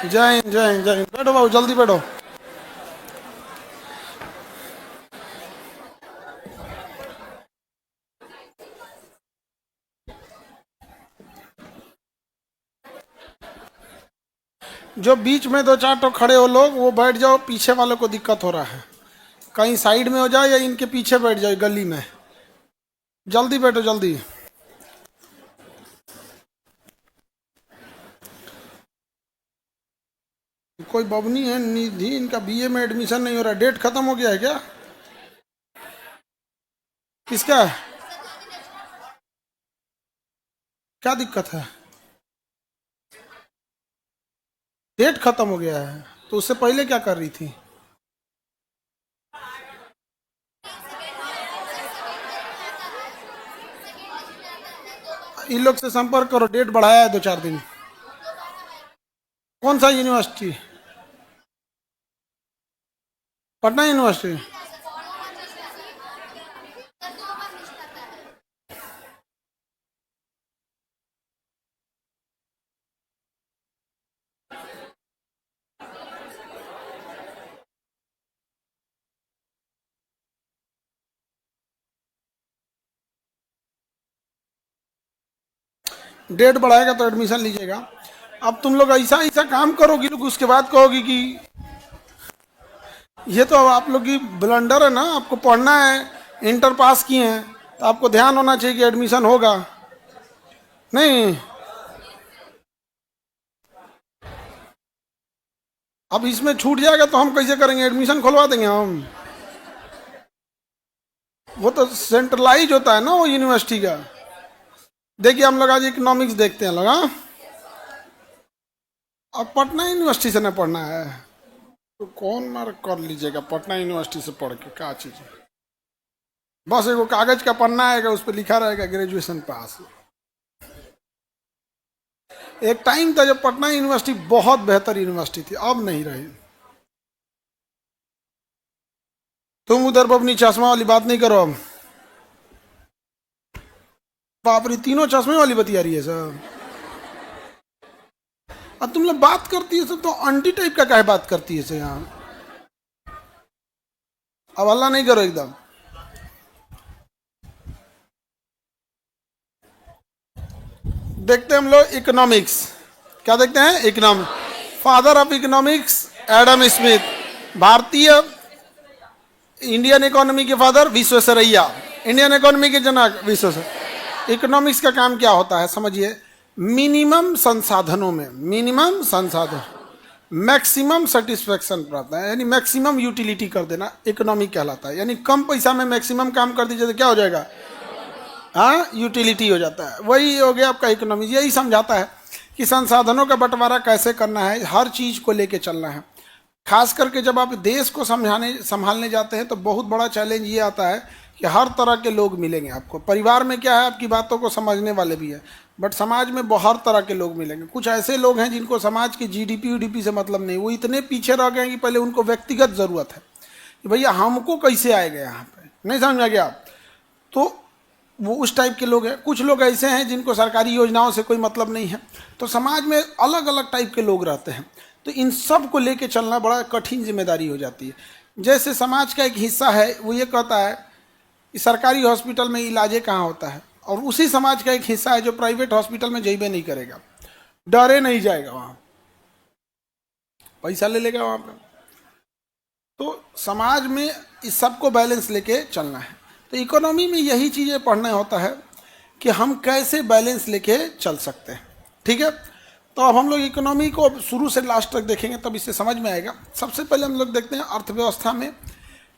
जय हिंद जय हिंद जय हिंद। बैठो बाबू, जल्दी बैठो। जो बीच में दो चार तो खड़े हो लोग, वो बैठ जाओ। पीछे वालों को दिक्कत हो रहा है, कहीं साइड में हो जाए या इनके पीछे बैठ जाए गली में। जल्दी बैठो जल्दी। कोई बबनी है निधि, इनका बीए में एडमिशन नहीं हो रहा। डेट खत्म हो गया है क्या? किसका है? क्या दिक्कत है? डेट खत्म हो गया है तो उससे पहले क्या कर रही थी? इन लोग से संपर्क करो, डेट बढ़ाया है 2-4 दिन। कौन सा यूनिवर्सिटी? पटना यूनिवर्सिटी। डेट बढ़ाएगा तो एडमिशन लीजिएगा। अब तुम लोग ऐसा ऐसा काम करोगी लोग, उसके बाद कहोगी कि ये तो अब आप लोग की ब्लंडर है ना। आपको पढ़ना है, इंटर पास किए हैं तो आपको ध्यान होना चाहिए कि एडमिशन होगा। नहीं, अब इसमें छूट जाएगा तो हम कैसे करेंगे? एडमिशन खुलवा देंगे हम? वो तो सेंट्रलाइज होता है ना वो यूनिवर्सिटी का। देखिए हम लोग आज इकोनॉमिक्स देखते हैं लोग। हाँ, अब पटना यूनिवर्सिटी से ना पढ़ना है तो कौन मार कर लीजिएगा पटना यूनिवर्सिटी से पढ़ के क्या चीज है? बस एगो कागज का पन्ना आएगा, उस पर लिखा रहेगा ग्रेजुएशन पास। एक टाइम था जब पटना यूनिवर्सिटी बहुत बेहतर यूनिवर्सिटी थी, अब नहीं रही। तुम उधर अपनी चश्मा वाली बात नहीं करो। अब बाप रे, तीनों चश्मे वाली बतिया रही है सर। अब तुम लोग बात करती है सब तो अंटी टाइप का काहे बात करती है सर यहाँ? अब हल्ला नहीं करो एकदम। देखते हैं हम लोग इकोनॉमिक्स। क्या देखते हैं? Economics. Father of economics Adam Smith. भारतीय इंडियन इकोनॉमी के फादर विश्वेश्वरैया। इंडियन इकोनॉमी के जनक विश्वेश्वर। इकोनॉमिक्स का काम क्या होता है समझिए। मिनिमम संसाधनों में मिनिमम संसाधन, मैक्सिमम सेटिस्फेक्शन प्राप्त है, यानी मैक्सिमम यूटिलिटी कर देना इकोनॉमिक कहलाता है। यानी कम पैसा में मैक्सिमम काम कर दीजिए तो क्या हो जाएगा? हाँ, यूटिलिटी हो जाता है। वही हो गया आपका इकोनॉमिक्स। यही समझाता है कि संसाधनों का बंटवारा कैसे करना है, हर चीज को लेके चलना है। खास करके जब आप देश को संभालने जाते हैं तो बहुत बड़ा चैलेंज ये आता है कि हर तरह के लोग मिलेंगे आपको। परिवार में क्या है, आपकी बातों को समझने वाले भी है, बट समाज में बहुत तरह के लोग मिलेंगे। कुछ ऐसे लोग हैं जिनको समाज के जीडीपी वीडीपी से मतलब नहीं, वो इतने पीछे रह गए हैं कि पहले उनको व्यक्तिगत जरूरत है कि भैया हमको कैसे आएगा यहाँ पे, नहीं समझ में गया आप? तो वो उस टाइप के लोग हैं। कुछ लोग ऐसे हैं जिनको सरकारी योजनाओं से कोई मतलब नहीं है। तो समाज में अलग अलग टाइप के लोग रहते हैं, तो इन सब को लेके चलना बड़ा कठिन जिम्मेदारी हो जाती है। जैसे समाज का एक हिस्सा है वो ये कहता है कि सरकारी हॉस्पिटल में इलाजे कहाँ होता है, और उसी समाज का एक हिस्सा है जो प्राइवेट हॉस्पिटल में जइबे नहीं करेगा, डरे नहीं जाएगा, वहाँ पैसा ले लेगा वहाँ पर। तो समाज में इस सबको बैलेंस लेके चलना है। तो इकोनॉमी में यही चीज़ें पढ़ना होता है कि हम कैसे बैलेंस लेके चल सकते हैं। ठीक है, तो अब हम लोग इकोनॉमी को शुरू से लास्ट तक देखेंगे तब इससे समझ में आएगा। सबसे पहले हम लोग देखते हैं अर्थव्यवस्था में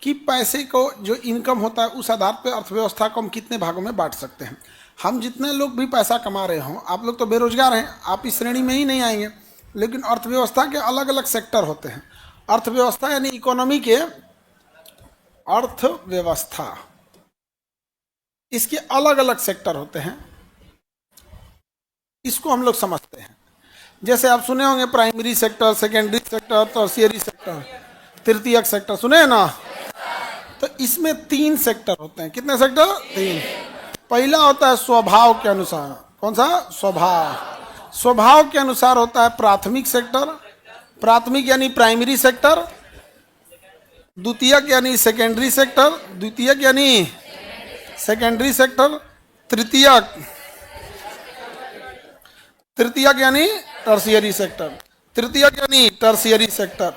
कि पैसे को जो इनकम होता है उस आधार पर अर्थव्यवस्था को हम कितने भागों में बांट सकते हैं। हम जितने लोग भी पैसा कमा रहे हों, आप लोग तो बेरोजगार हैं, आप इस श्रेणी में ही नहीं आएंगे, लेकिन अर्थव्यवस्था के अलग अलग सेक्टर होते हैं। अर्थव्यवस्था यानी इकोनॉमी के अर्थव्यवस्था, इसके अलग अलग सेक्टर होते हैं, इसको हम लोग समझते हैं। जैसे आप सुने होंगे primary sector, secondary sector, tertiary sector, तृतीयक सेक्टर, सुने हैं ना? तो इसमें 3 सेक्टर होते हैं। कितने सेक्टर? 3। पहला होता है स्वभाव के अनुसार। कौन सा? स्वभाव। स्वभाव के अनुसार होता है प्राथमिक सेक्टर, प्राथमिक यानी प्राइमरी सेक्टर, द्वितीयक यानी सेकेंडरी सेक्टर, द्वितीयक यानी सेकेंडरी सेक्टर, तृतीयक यानी टर्शियरी सेक्टर, तृतीयक यानी टर्शियरी सेक्टर,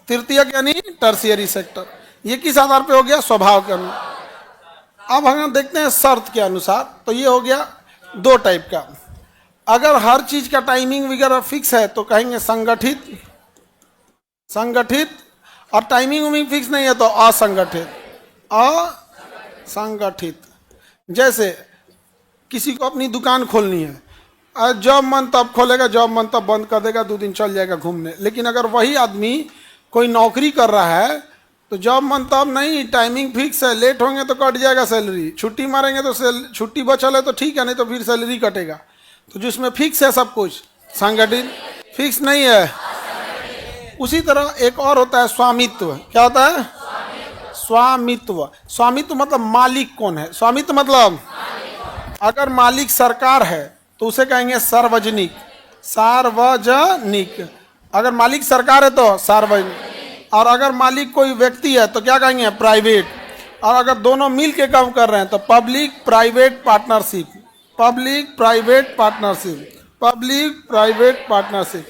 तृतीयक यानी टर्शियरी सेक्टर। ये किस आधार पे हो गया? स्वभाव के अनुसार। अब हम देखते हैं शर्त के अनुसार। तो ये हो गया दो टाइप का। अगर हर चीज का टाइमिंग वगैरह फिक्स है तो कहेंगे संगठित, संगठित, और टाइमिंग उमिंग फिक्स नहीं है तो असंगठित, असंगठित। जैसे किसी को अपनी दुकान खोलनी है, जब मन तब खोलेगा, जब मन तब बंद कर देगा, 2 दिन चल जाएगा घूमने। लेकिन अगर वही आदमी कोई नौकरी कर रहा है तो जब मन तब नहीं, टाइमिंग फिक्स है, लेट होंगे तो कट जाएगा सैलरी, छुट्टी मारेंगे तो छुट्टी बचल है तो ठीक है, नहीं तो फिर सैलरी कटेगा। तो जिसमें फिक्स है सब कुछ, संगठित। फिक्स नहीं है। उसी तरह एक और होता है स्वामित्व। क्या होता है? स्वामित्व। स्वामित्व मतलब मालिक कौन है? स्वामित्व मतलब अगर मालिक सरकार है तो उसे कहेंगे सार्वजनिक, सार्वजनिक। अगर मालिक सरकार है तो सार्वजनिक, और अगर मालिक कोई व्यक्ति है तो क्या कहेंगे? प्राइवेट। और अगर दोनों मिल के काम कर रहे हैं तो public private partnership, public private partnership, public private partnership.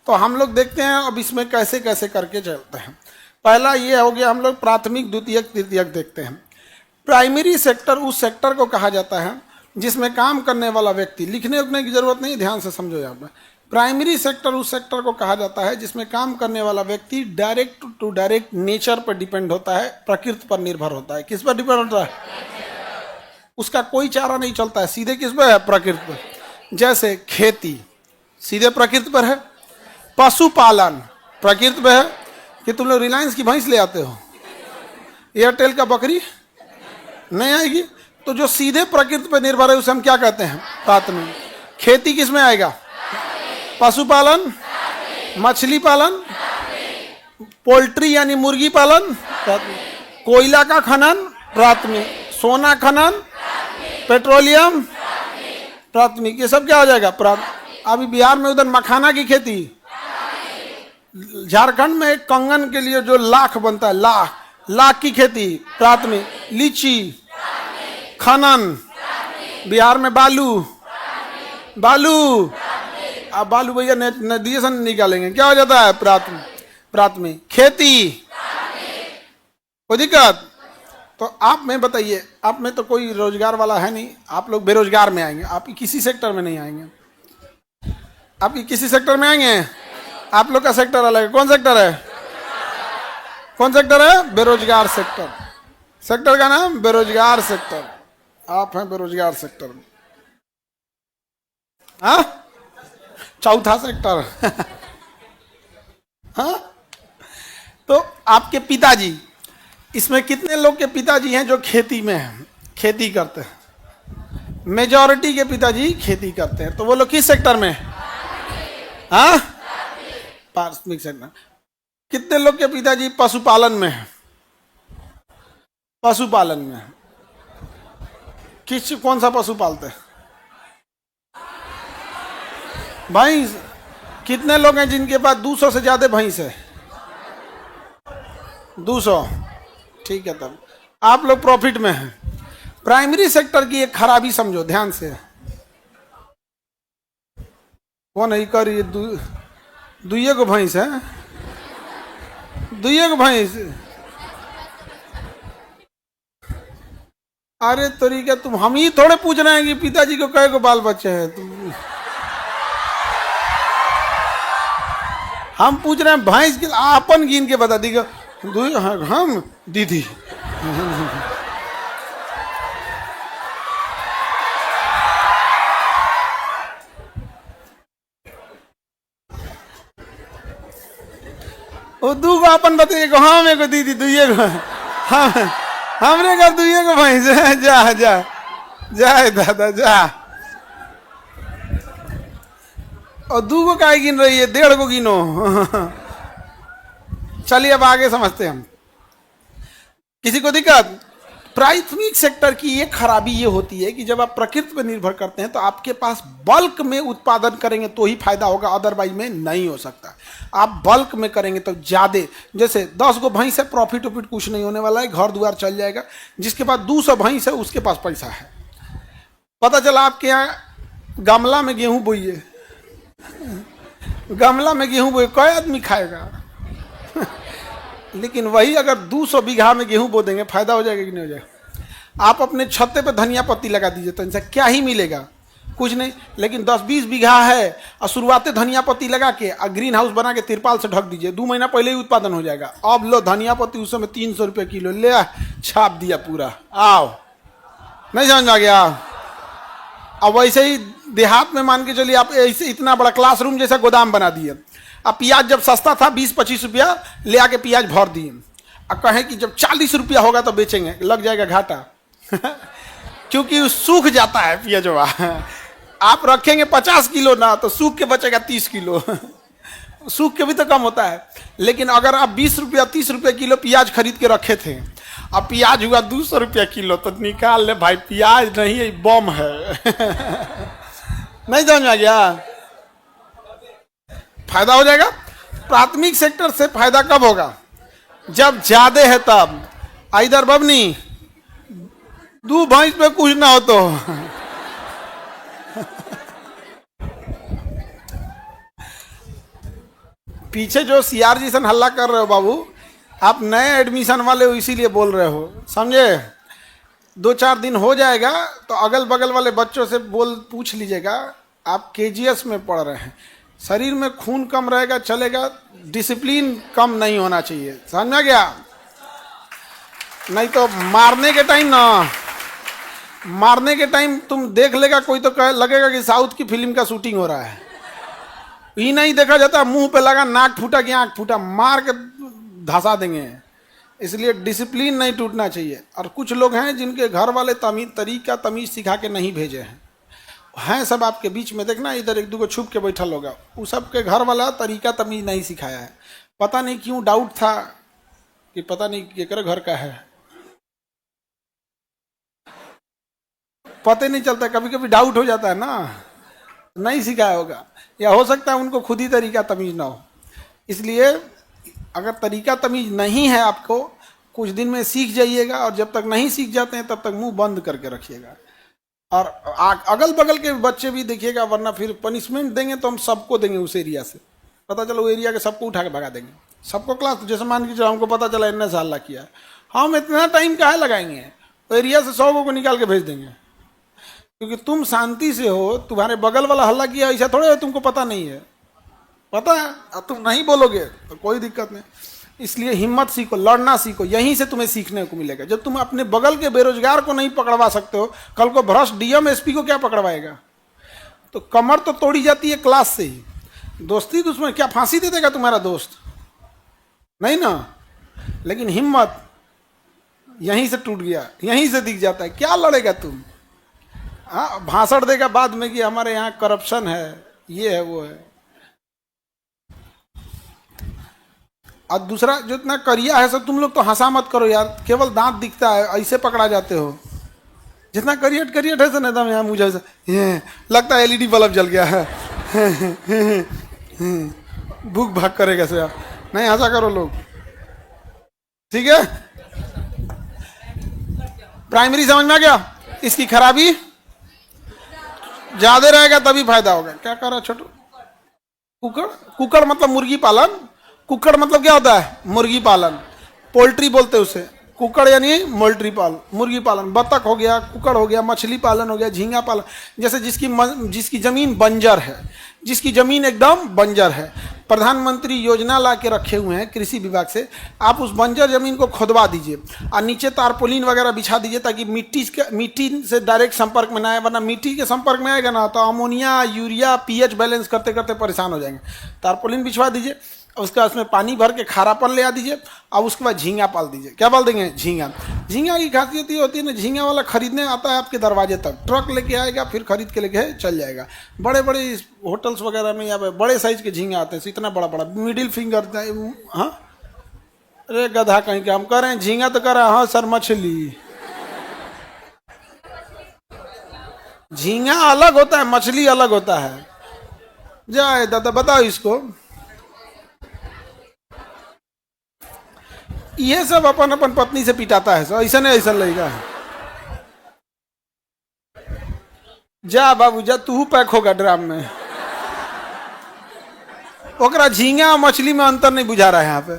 तो हम लोग देखते हैं अब इसमें कैसे कैसे करके चलते हैं। पहला ये हो गया, हम लोग प्राथमिक, द्वितीयक, तृतीयक देखते हैं। प्राइमरी सेक्टर उस सेक्टर को कहा जाता है जिसमें काम करने वाला व्यक्ति, लिखने उखने की जरूरत नहीं, ध्यान से समझो यहाँ पर। प्राइमरी सेक्टर उस सेक्टर को कहा जाता है जिसमें काम करने वाला व्यक्ति डायरेक्ट टू डायरेक्ट नेचर पर डिपेंड होता है, प्रकृति पर निर्भर होता है। किस पर डिपेंड होता है? उसका कोई चारा नहीं चलता है, सीधे किस पर है? प्रकृति पर। जैसे खेती सीधे प्रकृति पर है, पशुपालन प्रकृति पर है। कि तुम लोग रिलायंस की भैंस ले आते हो, एयरटेल का बकरी नहीं आएगी। तो जो सीधे प्रकृति पर निर्भर है उसे हम क्या कहते हैं? प्राथमिक। खेती किस में आएगा? पशुपालन, मछली पालन, पोल्ट्री यानी मुर्गी पालन, कोयला का खनन प्राथमिक, सोना खनन, पेट्रोलियम प्राथमिक। ये सब क्या हो जाएगा? प्राथमिक। अभी बिहार में उधर मखाना की खेती, झारखंड में एक कंगन के लिए जो लाख बनता है, लाख की खेती प्राथमिक। लीची खनन, बिहार में बालू, अब बालू भैया नदी से निकालेंगे, क्या हो जाता है? प्राथमिक। खेती कोई दिक्कत? तो आप में बताइए, आप में तो कोई रोजगार वाला है नहीं, आप लोग बेरोजगार में आएंगे, आप किसी सेक्टर में नहीं आएंगे। आप किसी सेक्टर में आएंगे? आप लोग का सेक्टर अलग है। कौन सेक्टर है? कौन सेक्टर है? बेरोजगार सेक्टर। सेक्टर का नाम बेरोजगार सेक्टर। आप हैं बेरोजगार सेक्टर। हाँ, चौथा सेक्टर। हाँ, तो आपके पिताजी, इसमें कितने लोग के पिताजी हैं जो खेती में हैं, खेती करते हैं? मेजॉरिटी के पिताजी खेती करते हैं। तो वो लोग किस सेक्टर में? हाँ, प्राथमिक सेक्टर। कितने लोग के पिताजी पशुपालन में हैं? पशुपालन में। कौन सा पशु पालते हैं? भैंस। कितने लोग हैं जिनके पास 200 से ज्यादा भैंस है? 200। ठीक है, तब आप लोग प्रॉफिट में हैं। प्राइमरी सेक्टर की एक खराबी समझो ध्यान से। कौन है कर? ये दुइये को भैंस है, दुइये को भैंस। अरे तरीका, तुम हम ही थोड़े पूछ रहे हैं कि पिताजी को कई को बाल बच्चे हैं। तुम, हम पूछ रहे हैं भैंस के। आपन गिन के बता दी हम दीदी। वो दू अपन बताइए, हाँ मेरे को दीदी दुइये को, हाँ हमने कहा दुइये को भैंस। जा जा जाए दादा जा। और 2 को काय गिन रही है? 1.5 को गिनो। चलिए अब आगे समझते हैं हम। किसी को दिक्कत? प्राथमिक सेक्टर की ये खराबी ये होती है कि जब आप प्रकृति पर निर्भर करते हैं तो आपके पास बल्क में उत्पादन करेंगे तो ही फायदा होगा, अदरवाइज में नहीं हो सकता। आप बल्क में करेंगे तो ज्यादा, जैसे 10 गो भैंस है, प्रॉफिट उफिट कुछ नहीं होने वाला है, घर द्वार चल जाएगा। जिसके पास 200 भैंस है उसके पास पैसा है। पता चला आपके यहाँ गमला में गेहूं बोइए, गमला में गेहूं बोइए, कई आदमी खाएगा? लेकिन वही अगर 200 बीघा में गेहूं बो देंगे, फायदा हो जाएगा कि नहीं हो जाएगा? आप अपने छत्ते पे धनिया पत्ती लगा दीजिए तो इनसे क्या ही मिलेगा? कुछ नहीं। लेकिन 10-20 बीघा है और शुरुआती धनिया पत्ती लगा के और ग्रीन हाउस बना के तिरपाल से ढक दीजिए, 2 महीना पहले ही उत्पादन हो जाएगा। अब लो धनिया पत्ती उस समय 300 रुपये किलो, ले छाप दिया पूरा, आओ। नहीं समझ में आ गया? अब वैसे ही देहात में मान के चलिए आप ऐसे इतना बड़ा क्लासरूम जैसा गोदाम बना दिए। अब प्याज जब सस्ता था 20-25 रुपया ले आके प्याज भर दिए। अब कहें कि जब 40 रुपया होगा तो बेचेंगे, लग जाएगा घाटा। क्योंकि सूख जाता है प्याजवा। आप रखेंगे 50 किलो ना तो सूख के बचेगा 30 किलो। सूख के भी तो कम होता है। लेकिन अगर आप 20 रुपया 30 रुपया किलो प्याज खरीद के रखे थे, अब प्याज हुआ 200 रुपया किलो, तो निकाल ले भाई, प्याज नहीं बम है। नहीं समझ में आ गया? फायदा हो जाएगा। प्राथमिक सेक्टर से फायदा कब होगा? जब ज्यादा है तब। इधर बबनी 2 भैंस पे कुछ ना हो तो। पीछे जो सीआर जी सन हल्ला कर रहे हो बाबू, आप नए एडमिशन वाले हो इसीलिए बोल रहे हो, समझे? 2-4 दिन हो जाएगा तो अगल बगल वाले बच्चों से पूछ लीजिएगा, आप केजीएस में पढ़ रहे हैं, शरीर में खून कम रहेगा चलेगा, डिसिप्लिन कम नहीं होना चाहिए, समझ में गया? नहीं तो मारने के टाइम ना, मारने के टाइम तुम देख लेगा कोई तो लगेगा कि साउथ की फिल्म का शूटिंग हो रहा है। ही नहीं देखा जाता, मुंह पे लगा, नाक फूटा कि आंख फूटा, मार के धसा देंगे। इसलिए डिसिप्लिन नहीं टूटना चाहिए। और कुछ लोग हैं जिनके घर वाले तमीज सिखा के नहीं भेजे हैं सब आपके बीच में देखना, इधर 1-2 को छुप के बैठल होगा, वो सबके घर वाला तमीज नहीं सिखाया है। पता नहीं क्यों डाउट था कि पता नहीं केकर घर का है, पता नहीं चलता, कभी कभी डाउट हो जाता है ना, नहीं सिखाया होगा, या हो सकता है उनको खुद ही तरीका तमीज ना हो। इसलिए अगर तरीका तमीज नहीं है आपको, कुछ दिन में सीख जाइएगा, और जब तक नहीं सीख जाते हैं तब तक मुंह बंद करके रखिएगा। और अगल बगल के बच्चे भी देखिएगा, वरना फिर पनिशमेंट देंगे तो हम सबको देंगे उस एरिया से। पता चलो वो एरिया के सबको उठा के भगा देंगे, सबको क्लास। जैसे मान के चलो हमको पता चला इतने साल हल्ला किया, हम इतना टाइम काहे लगाएंगे, तो एरिया से 100 को निकाल के भेज देंगे। क्योंकि तुम शांति से हो, तुम्हारे बगल वाला हल्ला किया ऐसा थोड़े है तुमको पता नहीं है, पता है, अब तुम नहीं बोलोगे तो कोई दिक्कत नहीं। इसलिए हिम्मत सीखो, लड़ना सीखो, यहीं से तुम्हें सीखने को मिलेगा। जब तुम अपने बगल के बेरोजगार को नहीं पकड़वा सकते हो, कल को भ्रष्ट डीएम एसपी को क्या पकड़वाएगा? तो कमर तो तोड़ी जाती है क्लास से ही। दोस्ती दुश्मन क्या फांसी दे देगा तुम्हारा दोस्त? नहीं ना। लेकिन हिम्मत यहीं से टूट गया, यहीं से दिख जाता है। क्या लड़ेगा तुम? हाँ, भाषण देगा बाद में कि हमारे यहाँ करप्शन है, ये है, वो है। और दूसरा जो इतना करिया है सब, तुम लोग तो हंसा मत करो यार, केवल दांत दिखता है, ऐसे पकड़ा जाते हो। जितना करियट करियट है ना, यहाँ मुझे लगता है एलईडी बल्ब जल गया है। भूख भाग करेगा से, नहीं हंसा करो लोग, ठीक है? प्राइमरी समझ में आ गया? इसकी खराबी ज्यादा रहेगा तभी फायदा होगा। क्या कर रहा छोटू? कुकड़, कुकड़ मतलब मुर्गी पालन। कुकड़ मतलब क्या होता है? मुर्गी पालन, पोल्ट्री बोलते हैं उसे। कुकड़ यानी पोल्ट्री पालन, मुर्गी पालन। बतख हो गया, कुकड़ हो गया, मछली पालन हो गया, झींगा पालन। जैसे जिसकी जमीन बंजर है, जिसकी जमीन एकदम बंजर है, प्रधानमंत्री योजना ला के रखे हुए हैं कृषि विभाग से, आप उस बंजर जमीन को खोदवा दीजिए और नीचे तारपोलिन वगैरह बिछा दीजिए, ताकि मिट्टी से डायरेक्ट संपर्क में ना आए। वरना मिट्टी के संपर्क में आएगा ना तो अमोनिया, यूरिया, पीएच बैलेंस करते करते परेशान हो जाएंगे। तारपोलिन बिछवा दीजिए, उसका उसमें पानी भर के खारापन ले आ दीजिए, और उसके बाद झींगा पाल दीजिए। क्या पाल देंगे? झींगा। झींगा की खासियत ये होती है ना, झींगा वाला खरीदने आता है आपके दरवाजे तक, ट्रक लेके आएगा, फिर खरीद के लेके चल जाएगा। बड़े बड़े होटल्स वगैरह में यहाँ पे बड़े साइज के झींगा आते हैं, इतना बड़ा बड़ा, मिडिल फिंगर। हाँ, अरे गधा कहीं का, हम कह रहे हैं झींगा तो कह रहे हैं। हाँ सर, मछली। झींगा अलग होता है, मछली अलग होता है। जाए दादा बताओ इसको। ये सब अपन अपन पत्नी से पिटाता है, सो ऐसा नहीं ऐसा लगेगा। जा बाबू जा, तू पैक होगा ड्राम में। ओकरा झींगा और मछली में अंतर नहीं बुझा रहा है यहाँ पे।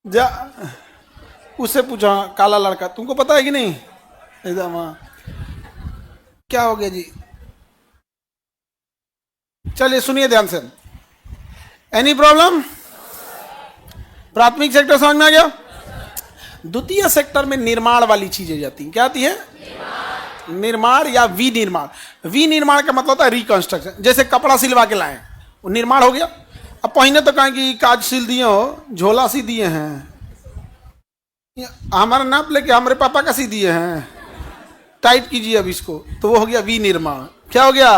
जा उससे पूछा, काला लड़का, तुमको पता है कि नहीं? एकदम हाँ। क्या हो गया जी? चलिए सुनिए ध्यान से। Any problem? प्राथमिक सेक्टर समझ में आ गया। द्वितीय सेक्टर में निर्माण वाली चीजें जाती हैं। क्या आती है? निर्माण या विनिर्माण। विनिर्माण का मतलब होता है रिकंस्ट्रक्शन। जैसे कपड़ा सिलवा के लाए, वो निर्माण हो गया। अब पहले तो कहें कि काज सिल दिए हो, झोला सी दिए हैं, हमारा नाप लेके हमारे पापा का सी दिए हैं, टाइट कीजिए अब इसको, तो वो हो गया विनिर्माण। क्या हो गया?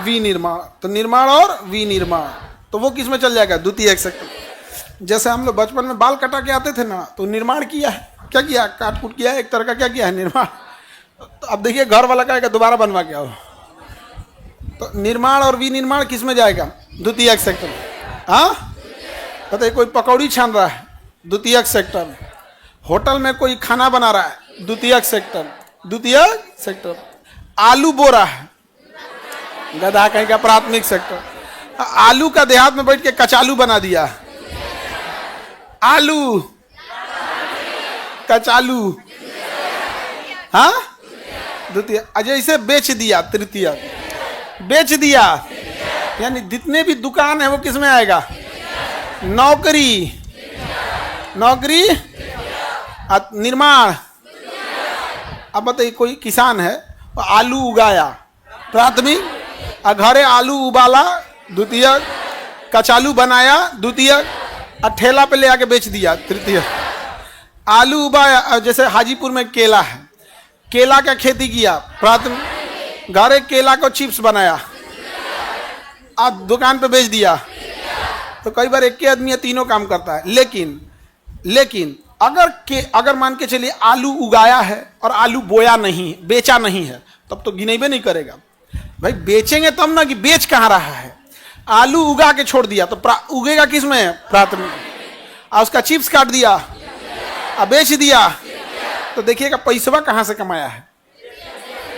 विनिर्माण। तो निर्माण और विनिर्माण, तो वो किस में चल जाएगा? द्वितीय सेक्टर। जैसे हम लोग बचपन में बाल कटा के आते थे ना, तो निर्माण किया है। क्या किया? काट कूट किया है, एक तरह का क्या किया है? निर्माण। तो अब देखिए घर वाला कहेगा दोबारा बनवा के आओ। तो निर्माण और विनिर्माण किस में जाएगा? द्वितीय सेक्टर। हाँ बताइए, कोई पकौड़ी छान रहा है, द्वितीय सेक्टर। होटल में कोई खाना बना रहा है, द्वितीय सेक्टर। द्वितीय सेक्टर। आलू बो रहा है, गधा कहीं का, प्राथमिक सेक्टर। आलू का देहात में बैठ के कचालू बना दिया, आलू कचालू। हाँ द्वितीय। अजय इसे बेच दिया, तृतीय। बेच दिया यानी जितने भी दुकान है वो किस में आएगा? नौकरी। नौकरी निर्माण। अब बताइए, कोई किसान है, आलू उगाया, प्राथमिक। घरे आलू उबाला, द्वितीय। कचालू बनाया, द्वितीय। ठेला पे ले आके बेच दिया, तृतीय। आलू उगाया, जैसे हाजीपुर में केला है, केला का खेती किया, प्राथमिक। घरे केला को चिप्स बनाया, आज दुकान पे बेच दिया। तो कई बार एक के आदमी तीनों काम करता है। लेकिन अगर मान के चलिए आलू उगाया है और आलू बोया नहीं, बेचा नहीं है, तब तो गिनेबे नहीं करेगा भाई। बेचेंगे तब ना कि बेच कहाँ रहा है। आलू उगा के छोड़ दिया तो उगेगा किस में? प्राथमिक। और उसका चिप्स काट दिया और बेच दिया, तो देखिएगा पैसवा कहाँ से कमाया है।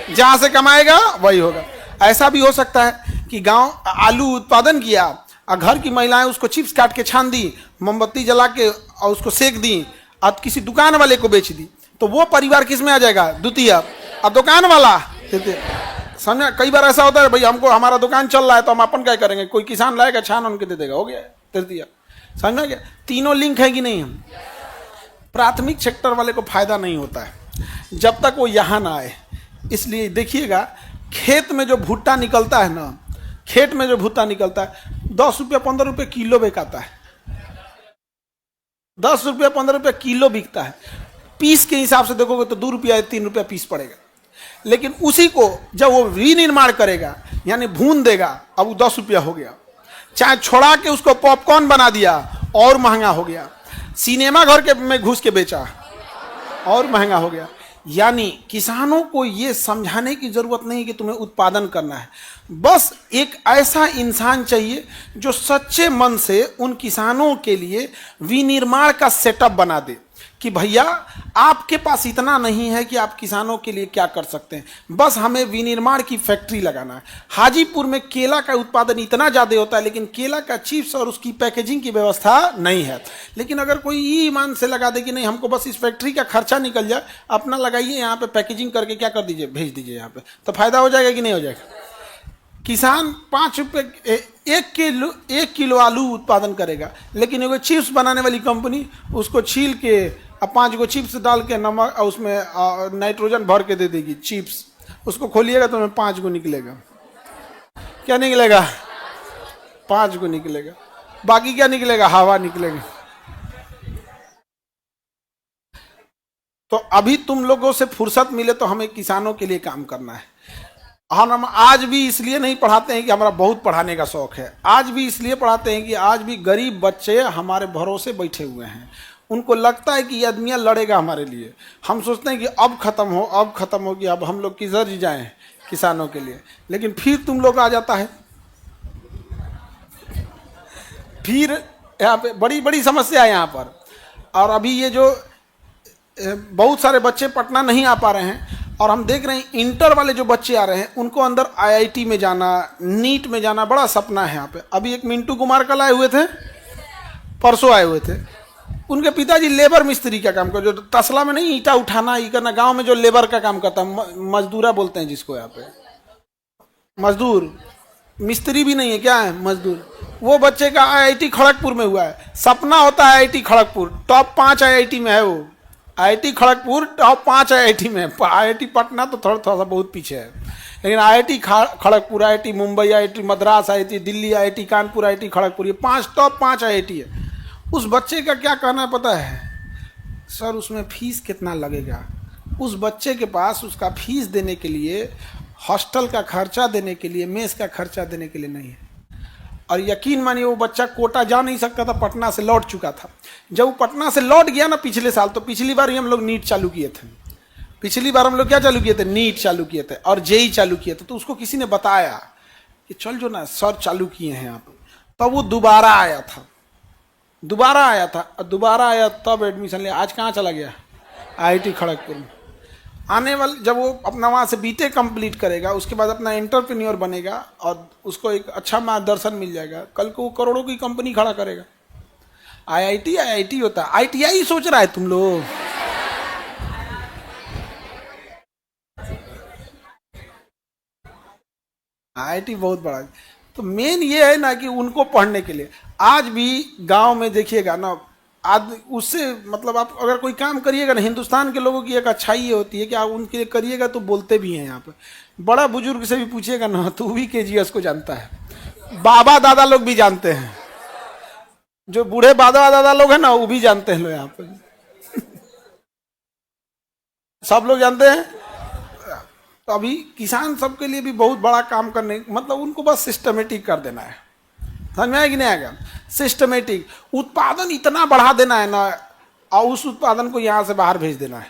जहां से कमाएगा वही होगा। ऐसा भी हो सकता है कि गांव आलू उत्पादन किया और घर की महिलाएं उसको चिप्स काट के छान दी, मोमबत्ती जला के और उसको सेक दी और किसी दुकान वाले को बेच दी, तो वो परिवार किस में आ जाएगा? द्वितीय। और दुकान वाला तृतीय। समझा? कई बार ऐसा होता है, भाई हमको हमारा दुकान चल रहा है तो हम अपन क्या करेंगे, कोई किसान लाएगा छान उनके दे देगा, हो गया तृतीय। समझ में गया? तीनों लिंक है कि नहीं? हम प्राथमिक सेक्टर वाले को फायदा नहीं होता है जब तक वो यहाँ ना आए। इसलिए देखिएगा, खेत में जो भुट्टा निकलता है ना, खेत में जो भुट्टा निकलता है 10 रुपया 15 रुपये किलो बिकाता है। 10 रुपया 15 रुपया किलो बिकता है। पीस के हिसाब से देखोगे तो 2 रुपया 3 रुपया पीस पड़ेगा। लेकिन उसी को जब वो विनिर्माण करेगा यानी भून देगा, अब वो 10 रुपया हो गया। चाहे छोड़ा के उसको पॉपकॉर्न बना दिया, और महंगा हो गया। सिनेमा घर के में घुस के बेचा, और महंगा हो गया। यानी किसानों को ये समझाने की जरूरत नहीं कि तुम्हें उत्पादन करना है, बस एक ऐसा इंसान चाहिए जो सच्चे मन से उन किसानों के लिए विनिर्माण का सेटअप बना दे कि भैया आपके पास इतना नहीं है कि आप किसानों के लिए क्या कर सकते हैं, बस हमें विनिर्माण की फैक्ट्री लगाना है। हाजीपुर में केला का उत्पादन इतना ज़्यादा होता है, लेकिन केला का चिप्स और उसकी पैकेजिंग की व्यवस्था नहीं है। लेकिन अगर कोई ये ईमान से लगा दे कि नहीं, हमको बस इस फैक्ट्री का खर्चा निकल जाए, अपना लगाइए यहाँ पे, पैकेजिंग करके क्या कर दीजिए, भेज दीजिए यहाँ पे, तो फायदा हो जाएगा कि नहीं हो जाएगा। किसान 5 रुपये 1 किलो आलू उत्पादन करेगा, लेकिन एगो चिप्स बनाने वाली कंपनी उसको छील के अब 5 गो चिप्स डाल के नमक और उसमें नाइट्रोजन भर के दे देगी चिप्स। उसको खोलिएगा तो उसमें 5 गो निकलेगा। क्या निकलेगा? 5 गो निकलेगा। बाकी क्या निकलेगा? हवा निकलेगा। तो अभी तुम लोगों से फुर्सत मिले तो हमें किसानों के लिए काम करना है। हम आज भी इसलिए नहीं पढ़ाते हैं कि हमारा बहुत पढ़ाने का शौक है, आज भी इसलिए पढ़ाते हैं कि आज भी गरीब बच्चे हमारे भरोसे बैठे हुए हैं। उनको लगता है कि ये आदमियाँ लड़ेगा हमारे लिए। हम सोचते हैं कि अब खत्म हो गया, अब हम लोग किधर ही जाएं किसानों के लिए। लेकिन फिर तुम लोग आ जाता है, फिर यहाँ पे बड़ी बड़ी समस्या है यहाँ पर। और अभी ये जो बहुत सारे बच्चे पटना नहीं आ पा रहे हैं, और हम देख रहे हैं इंटर वाले जो बच्चे आ रहे हैं उनको अंदर आईआईटी में जाना, नीट में जाना बड़ा सपना है यहाँ पे। अभी एक मिंटू कुमार कल आए हुए थे, परसों आए हुए थे, उनके पिताजी लेबर मिस्त्री का काम कर, जो तसला में नहीं ईटा उठाना ये करना, गांव में जो लेबर का काम करता है, मजदूरा बोलते हैं जिसको यहाँ पे, मजदूर, मिस्त्री भी नहीं है, क्या है, मजदूर। वो बच्चे का आईआईटी खड़गपुर में हुआ है। सपना होता है आईआईटी खड़गपुर, टॉप 5 आईआईटी में है वो। आईआईटी खड़गपुर टॉप 5 आईआईटी में। आईआईटी पटना तो थोड़ा सा बहुत पीछे है, लेकिन IIT Kharagpur, IIT Mumbai, IIT Madras, IIT Delhi, IIT Kanpur, IIT Kharagpur, ये 5 टॉप 5 आईआईटी है। उस बच्चे का क्या कहना है पता है सर? उसमें फीस कितना लगेगा? उस बच्चे के पास उसका फीस देने के लिए, हॉस्टल का खर्चा देने के लिए, मेस का खर्चा देने के लिए नहीं है। और यकीन मानिए वो बच्चा कोटा जा नहीं सकता था, पटना से लौट चुका था। जब वो पटना से लौट गया ना पिछले साल, तो पिछली बार ही हम लोग नीट चालू किए थे। पिछली बार हम लोग क्या चालू किए थे? नीट चालू किए थे और जेई चालू किए थे। तो उसको किसी ने बताया कि चल जो ना सर चालू किए हैं यहाँ पे, तब वो दोबारा आया था, और दोबारा आया तब एडमिशन लिया। आज कहाँ चला गया? आईआईटी खड़गपुर में। आने वाले जब वो अपना वहाँ से बीटेक कंप्लीट करेगा, उसके बाद अपना एंटरप्रेन्योर बनेगा और उसको एक अच्छा मार्गदर्शन मिल जाएगा, कल को वो करोड़ों की कंपनी खड़ा करेगा। आईआईटी होता है, आईटीआई सोच रहा है तुम लोग। आईआईटी बहुत बड़ा है। तो मेन ये है ना कि उनको पढ़ने के लिए आज भी गांव में देखिएगा ना, आज उससे मतलब आप अगर कोई काम करिएगा ना, हिंदुस्तान के लोगों की एक अच्छाई ये होती है कि आप उनके लिए करिएगा तो बोलते भी हैं। यहाँ पे बड़ा बुजुर्ग से भी पूछिएगा ना तो वो भी केजीएस को जानता है, बाबा दादा लोग भी जानते हैं, जो बूढ़े बाबा दादा लोग हैं ना वो भी जानते हैं लोग यहाँ पे सब लोग जानते हैं। तो अभी किसान सबके लिए भी बहुत बड़ा काम करने, मतलब उनको बस सिस्टमेटिक कर देना है। समझ में आएगा कि नहीं आएगा? सिस्टमेटिक उत्पादन इतना बढ़ा देना है ना, और उस उत्पादन को यहाँ से बाहर भेज देना है।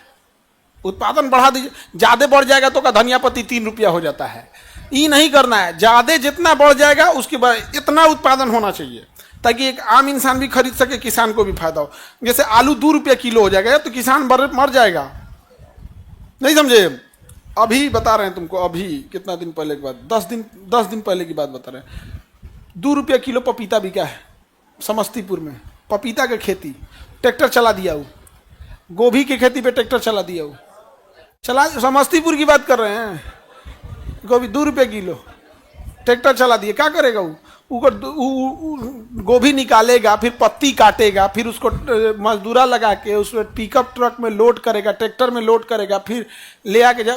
उत्पादन बढ़ा दीजिए, ज्यादा बढ़ जाएगा तो का धनिया पत्ती 3 रुपया हो जाता है। ये नहीं करना है, ज्यादा जितना बढ़ जाएगा उसके बाद इतना उत्पादन होना चाहिए ताकि एक आम इंसान भी खरीद सके, किसान को भी फायदा हो। जैसे आलू 2 रुपया किलो हो जाएगा तो किसान मर जाएगा। नहीं समझे? अभी बता रहे हैं तुमको, अभी कितना दिन पहले की बात, 10 दिन पहले की बात बता रहे हैं। 2 रुपया किलो पपीता बिका है समस्तीपुर में। पपीता की खेती ट्रैक्टर चला दिया वो, गोभी की खेती पे ट्रैक्टर चला दिया वो, चला, समस्तीपुर की बात कर रहे हैं। गोभी 2 रुपये किलो ट्रैक्टर चला दिया। क्या करेगा वो? गोभी निकालेगा, फिर पत्ती काटेगा, फिर उसको मजदूरा लगा के उसमें पिकअप ट्रक में लोड करेगा, ट्रैक्टर में लोड करेगा, फिर ले आके जो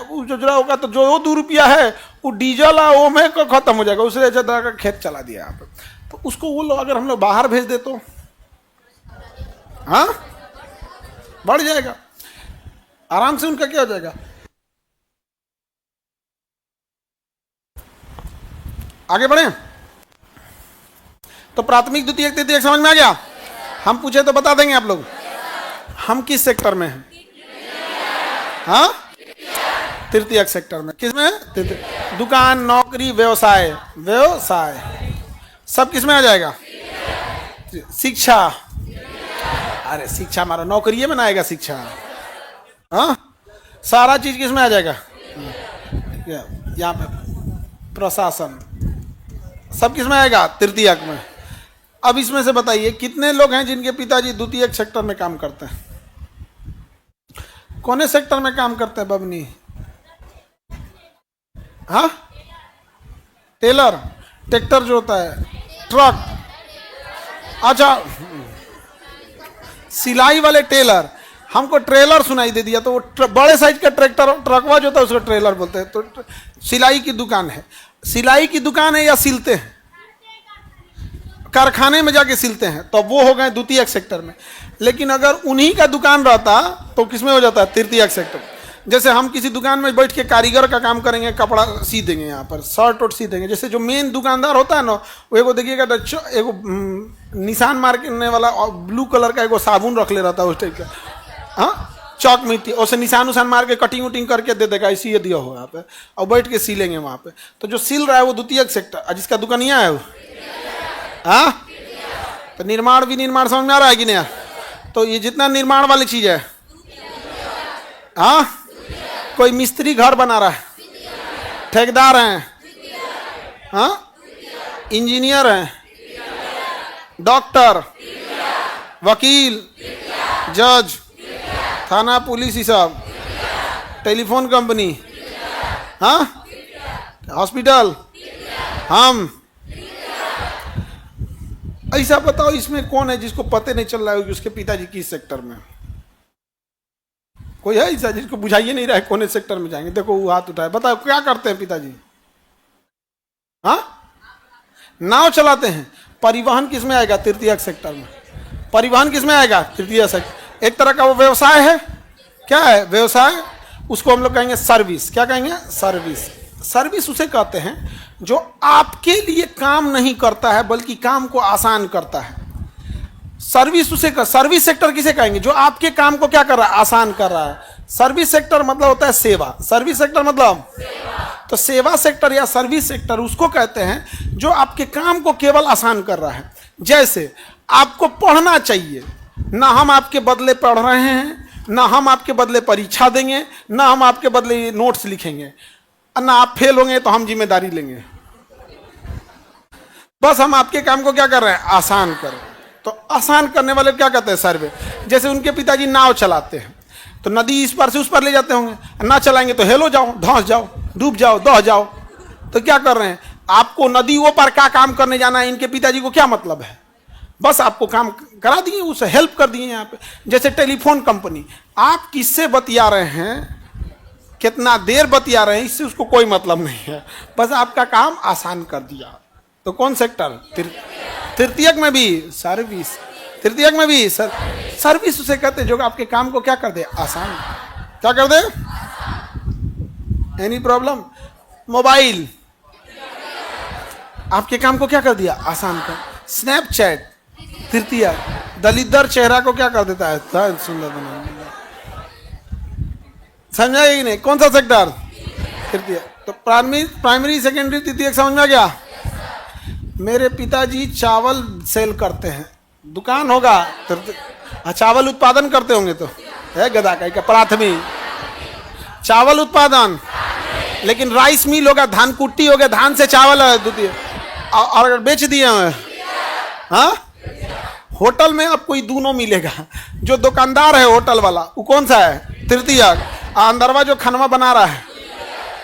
होगा तो जो 2 रुपया है वो डीजल है वो में खत्म हो जाएगा। उससे अच्छा का खेत चला दिया यहाँ पे। तो उसको वो लोग अगर हम लोग बाहर भेज दे तो हाँ बढ़ जाएगा आराम से। उनका क्या हो जाएगा? आगे बढ़े तो प्राथमिक द्वितीयक तृतीयक समझ में आ गया? हम पूछे तो बता देंगे आप लोग। हम किस सेक्टर में हैं? हाँ तृतीयक सेक्टर में। किस में? दुकान, नौकरी, व्यवसाय सब किस में आ जाएगा? शिक्षा, अरे शिक्षा मारो, नौकरी में ना आएगा शिक्षा। हाँ सारा चीज किस में आ जाएगा? यहाँ पे प्रशासन सब किस में आएगा? तृतीयक में। अब इसमें से बताइए कितने लोग हैं जिनके पिताजी द्वितीयक सेक्टर में काम करते हैं? कौन सेक्टर में काम करते हैं बबनी? हाँ टेलर, ट्रैक्टर जो होता है, ट्रक, अच्छा सिलाई वाले टेलर। हमको ट्रेलर सुनाई दे दिया तो वो बड़े साइज का ट्रैक्टर ट्रकवा जो होता है उसको ट्रेलर बोलते हैं। तो सिलाई की दुकान है, सिलाई की दुकान है या सिलते हैं, कारखाने में जाके सिलते हैं, तो वो हो गए द्वितीयक सेक्टर में। लेकिन अगर उन्हीं का दुकान रहता तो किसमें हो जाता है? तृतीयक सेक्टर। जैसे हम किसी दुकान में बैठ के कारीगर का काम करेंगे, कपड़ा सी देंगे, यहाँ पर शर्ट और सी देंगे। जैसे जो मेन दुकानदार होता है ना, वो एगो देखिएगा एगो निशान मारने वाला ब्लू कलर का एगो साबुन रख ले रहता है उस टाइप का, हाँ चौक मिट्टी, उसे निशान उशान मार के कटिंग उटिंग करके दे देगा, इसी ये दिया हो यहाँ पे, और बैठ के सिलेंगे वहाँ पे। तो जो सिल रहा है वो द्वितीयक सेक्टर, जिसका दुकान यहाँ है वो, हाँ तो निर्माण विनिर्माण समझ में आ रहा है कि नहीं? तो ये जितना निर्माण वाली चीज है, हाँ, कोई मिस्त्री घर बना रहा है, ठेकेदार हैं, हाँ, इंजीनियर हैं, डॉक्टर, वकील, जज, थाना पुलिस, ये सब, टेलीफोन कंपनी, हाँ, हॉस्पिटल, हम। ऐसा बताओ इसमें कौन है जिसको पता नहीं चल रहा है कि उसके पिताजी किस सेक्टर में? कोई है ऐसा जिसको बुझाइए नहीं रहा है कौन सेक्टर में जाएंगे? देखो वो हाथ उठाए, बताओ क्या करते हैं पिताजी? हाँ, नाव चलाते हैं। परिवहन किस में आएगा? तृतीयक सेक्टर में। परिवहन किस में आएगा? तृतीय सेक्टर। एक तरह का वो व्यवसाय है। क्या है व्यवसाय? उसको हम लोग कहेंगे सर्विस। क्या कहेंगे? सर्विस। सर्विस उसे कहते हैं जो आपके लिए काम नहीं करता है बल्कि काम को आसान करता है। सर्विस उसे सर्विस सेक्टर किसे कहेंगे? जो आपके काम को क्या कर रहा है? आसान कर रहा है। सर्विस सेक्टर मतलब होता है सेवा। सर्विस सेक्टर मतलब सेवा। तो सेवा सेक्टर या सर्विस सेक्टर उसको कहते हैं जो आपके काम को केवल आसान कर रहा है। जैसे आपको पढ़ना चाहिए, ना हम आपके बदले पढ़ रहे हैं, ना हम आपके बदले परीक्षा देंगे, ना हम आपके बदले नोट्स लिखेंगे, ना आप फेल होंगे तो हम जिम्मेदारी लेंगे। बस हम आपके काम को क्या कर रहे हैं? आसान कर रहे हैं। तो आसान करने वाले क्या कहते हैं? सर्वे। जैसे उनके पिताजी नाव चलाते हैं तो नदी इस पार से उस पार ले जाते होंगे, ना चलाएंगे तो हेलो जाओ, धंस जाओ, डूब जाओ, दह जाओ। तो क्या कर रहे हैं? आपको नदी वो पार क्या काम करने जाना है, इनके पिताजी को क्या मतलब है? बस आपको काम करा दिए, उसे हेल्प कर दिए। यहाँ पे जैसे टेलीफोन कंपनी, आप किससे बतिया रहे हैं, कितना देर बतिया रहे हैं, इससे उसको कोई मतलब नहीं है, बस आपका काम आसान कर दिया। तो कौन सेक्टर? तृतीयक में भी सर्विस। तृतीयक में भी सर्विस उसे कहते हैं जो आपके काम को क्या कर दे? आसान। क्या कर दे? Any problem? मोबाइल आपके काम को क्या कर दिया? आसान कर। स्नैपचैट तृतीय। दलित चेहरा को क्या कर देता है? सुंदर बना। समझा ही नहीं? कौन सा सेक्टर? तृतीय। तो प्राइमरी सेकेंडरी तृतीय समझ में आ गया? मेरे पिताजी चावल सेल करते हैं, दुकान होगा, चावल उत्पादन करते होंगे तो है गदा का प्राथमिक चावल उत्पादन। लेकिन राइस मिल होगा, धान कुट्टी हो गया, धान से चावल है द्वितीय, और बेच दिए हैं। हाँ, होटल में अब कोई दोनों मिलेगा। जो दुकानदार है होटल वाला वो कौन सा है? तृतीय। अंदरवा जो खाना बना रहा है,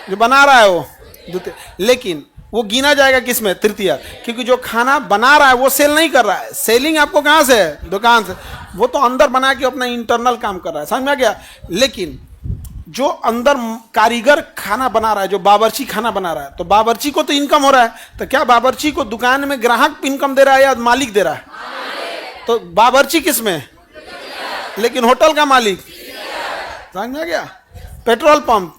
जो बना रहा है वो द्वितीय। लेकिन वो गिना जाएगा किसमें? तृतीय। क्योंकि जो खाना बना रहा है वो सेल नहीं कर रहा है। सेलिंग आपको कहाँ से है? दुकान से। वो तो अंदर बना के अपना इंटरनल काम कर रहा है, समझ में आ गया? लेकिन जो अंदर कारीगर खाना बना रहा है, जो बावर्ची खाना बना रहा है, तो बावर्ची को तो इनकम हो रहा है। तो क्या बावर्ची को दुकान में ग्राहक इनकम दे रहा है या मालिक दे रहा है? तो बावर्ची किसमें? लेकिन होटल का मालिक। समझ में आ गया? पेट्रोल पंप,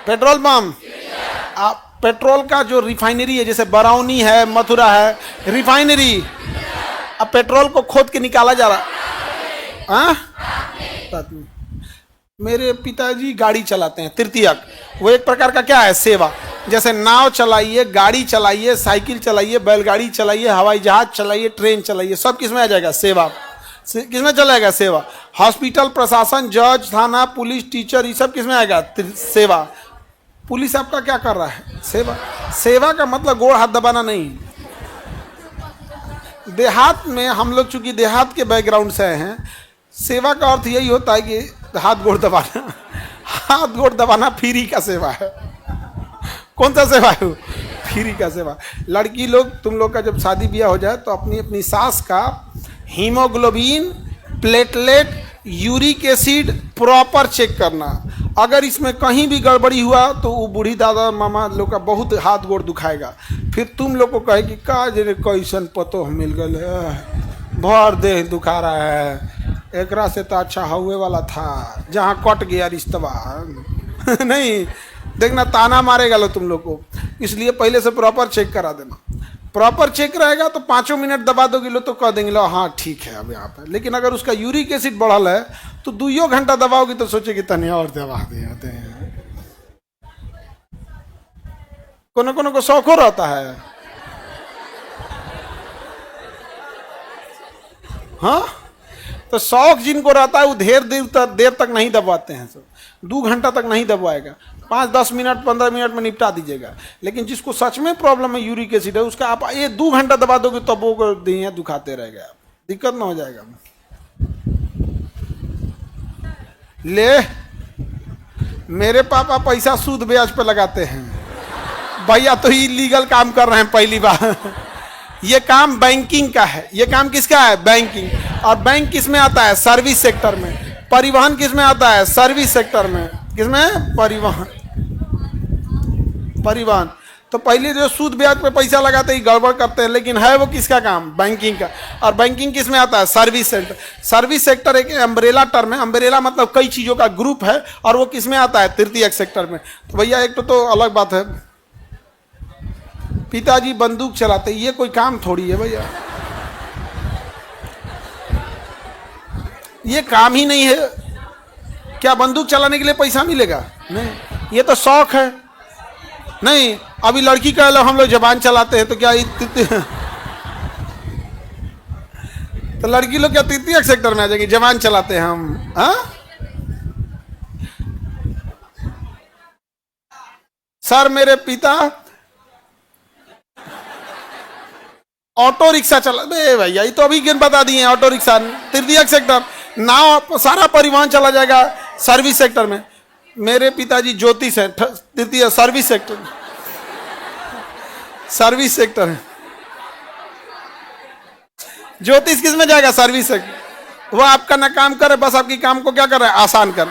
पेट्रोल पंप, आप पेट्रोल का जो रिफाइनरी है, जैसे बरौनी है, मथुरा है, रिफाइनरी, अब पेट्रोल को खोद के निकाला जा रहा। हाँ, मेरे पिताजी गाड़ी चलाते हैं, तृतीयक। वो एक प्रकार का क्या है? सेवा। जैसे नाव चलाइए, गाड़ी चलाइए, साइकिल चलाइए, बैलगाड़ी चलाइए, हवाई जहाज चलाइए, ट्रेन चलाइए, सब किसमें आ जाएगा? सेवा। किसमें चलाएगा? सेवा। हॉस्पिटल, प्रशासन, जज, थाना, पुलिस, टीचर, ये सब किसमें आएगा? सेवा। पुलिस आपका क्या कर रहा है? सेवा। सेवा का मतलब गोड़ हाथ दबाना नहीं। देहात में हम लोग चूंकि देहात के बैकग्राउंड से हैं, सेवा का अर्थ यही होता है कि हाथ गोड़ दबाना। हाथ गोड़ दबाना फ्री का सेवा है। कौन सा सेवा है? फ्री का सेवा। लड़की लोग, तुम लोग का जब शादी ब्याह हो जाए तो अपनी अपनी सास का haemoglobin, platelet, uric acid proper check करना। अगर इसमें कहीं भी गड़बड़ी हुआ तो वो बूढ़ी दादा मामा लोग का बहुत हाथ गोड़ दुखाएगा। फिर तुम लोग को कहे कि का जे कैसन पतो मिल गए, भर देह दुखा रहा है, एकरा से तो अच्छा हुए वाला था, जहाँ कट गया रिश्तवा। नहीं, देखना ताना मारेगा लो तुम लोग को। इसलिए पहले से प्रॉपर चेक करा देना। प्रॉपर चेक रहेगा तो 5 मिनट दबा दोगे लो तो कह देंगे लो हाँ ठीक है अब यहाँ पे। लेकिन अगर उसका यूरिक एसिड बढ़ल है तो 2 घंटा दबाओगे तो सोचेगी तनी और दबा देते हैं। कोनो को शौक हो रहता है। हाँ, तो शौक जिनको रहता है वो देर तक नहीं दबाते हैं सब, 2 घंटा तक नहीं दबाएगा, 5-10 मिनट 15 मिनट में निपटा दीजिएगा। लेकिन जिसको सच में प्रॉब्लम है यूरिक एसिड है, उसका आप ये 2 घंटा दबा दोगे तो वो देह दुखाते रहेगा, दिक्कत ना हो जाएगा। ले, मेरे पापा पैसा सूद ब्याज पे लगाते हैं, भैया तो इलीगल काम कर रहे हैं पहली बार। ये काम बैंकिंग का है। ये काम किसका है? बैंकिंग। और बैंक किस में आता है? सर्विस सेक्टर में। परिवहन किस में आता है? सर्विस सेक्टर में। किसमें? परिवहन। परिवहन तो पहले जो सूद ब्याज पे पैसा लगाते ही गड़बड़ करते हैं, लेकिन है वो किसका काम? बैंकिंग का। और बैंकिंग किस में आता है? Service sector. सर्विस सेक्टर एक अम्ब्रेला टर्म है। अम्ब्रेला मतलब कई चीजों का ग्रुप है, और वो किस में आता है? तृतीयक सेक्टर में। तो भैया एक तो अलग बात है, पिताजी बंदूक चलाते, ये कोई काम थोड़ी है भैया, ये काम ही नहीं है। क्या बंदूक चलाने के लिए पैसा मिलेगा? नहीं, ये तो शौक है। नहीं, अभी लड़की कह लो हम लोग जबान चलाते हैं तो क्या तो लड़की लोग क्या तृतीयक सेक्टर में आ जाएगी? जबान चलाते हैं हम। हाँ, सर मेरे पिता ऑटो रिक्शा चला, भैया ये तो अभी किन बता दिए, ऑटो रिक्शा तृतीयक सेक्टर। नाव, सारा परिवहन चला जाएगा सर्विस सेक्टर में। मेरे पिताजी ज्योतिष है, तृतीय सर्विस सेक्टर। सर्विस सेक्टर है। ज्योतिष किस में जाएगा? Service sector. वो आपका ना काम करे, बस आपकी काम को क्या कर रहा है? आसान कर।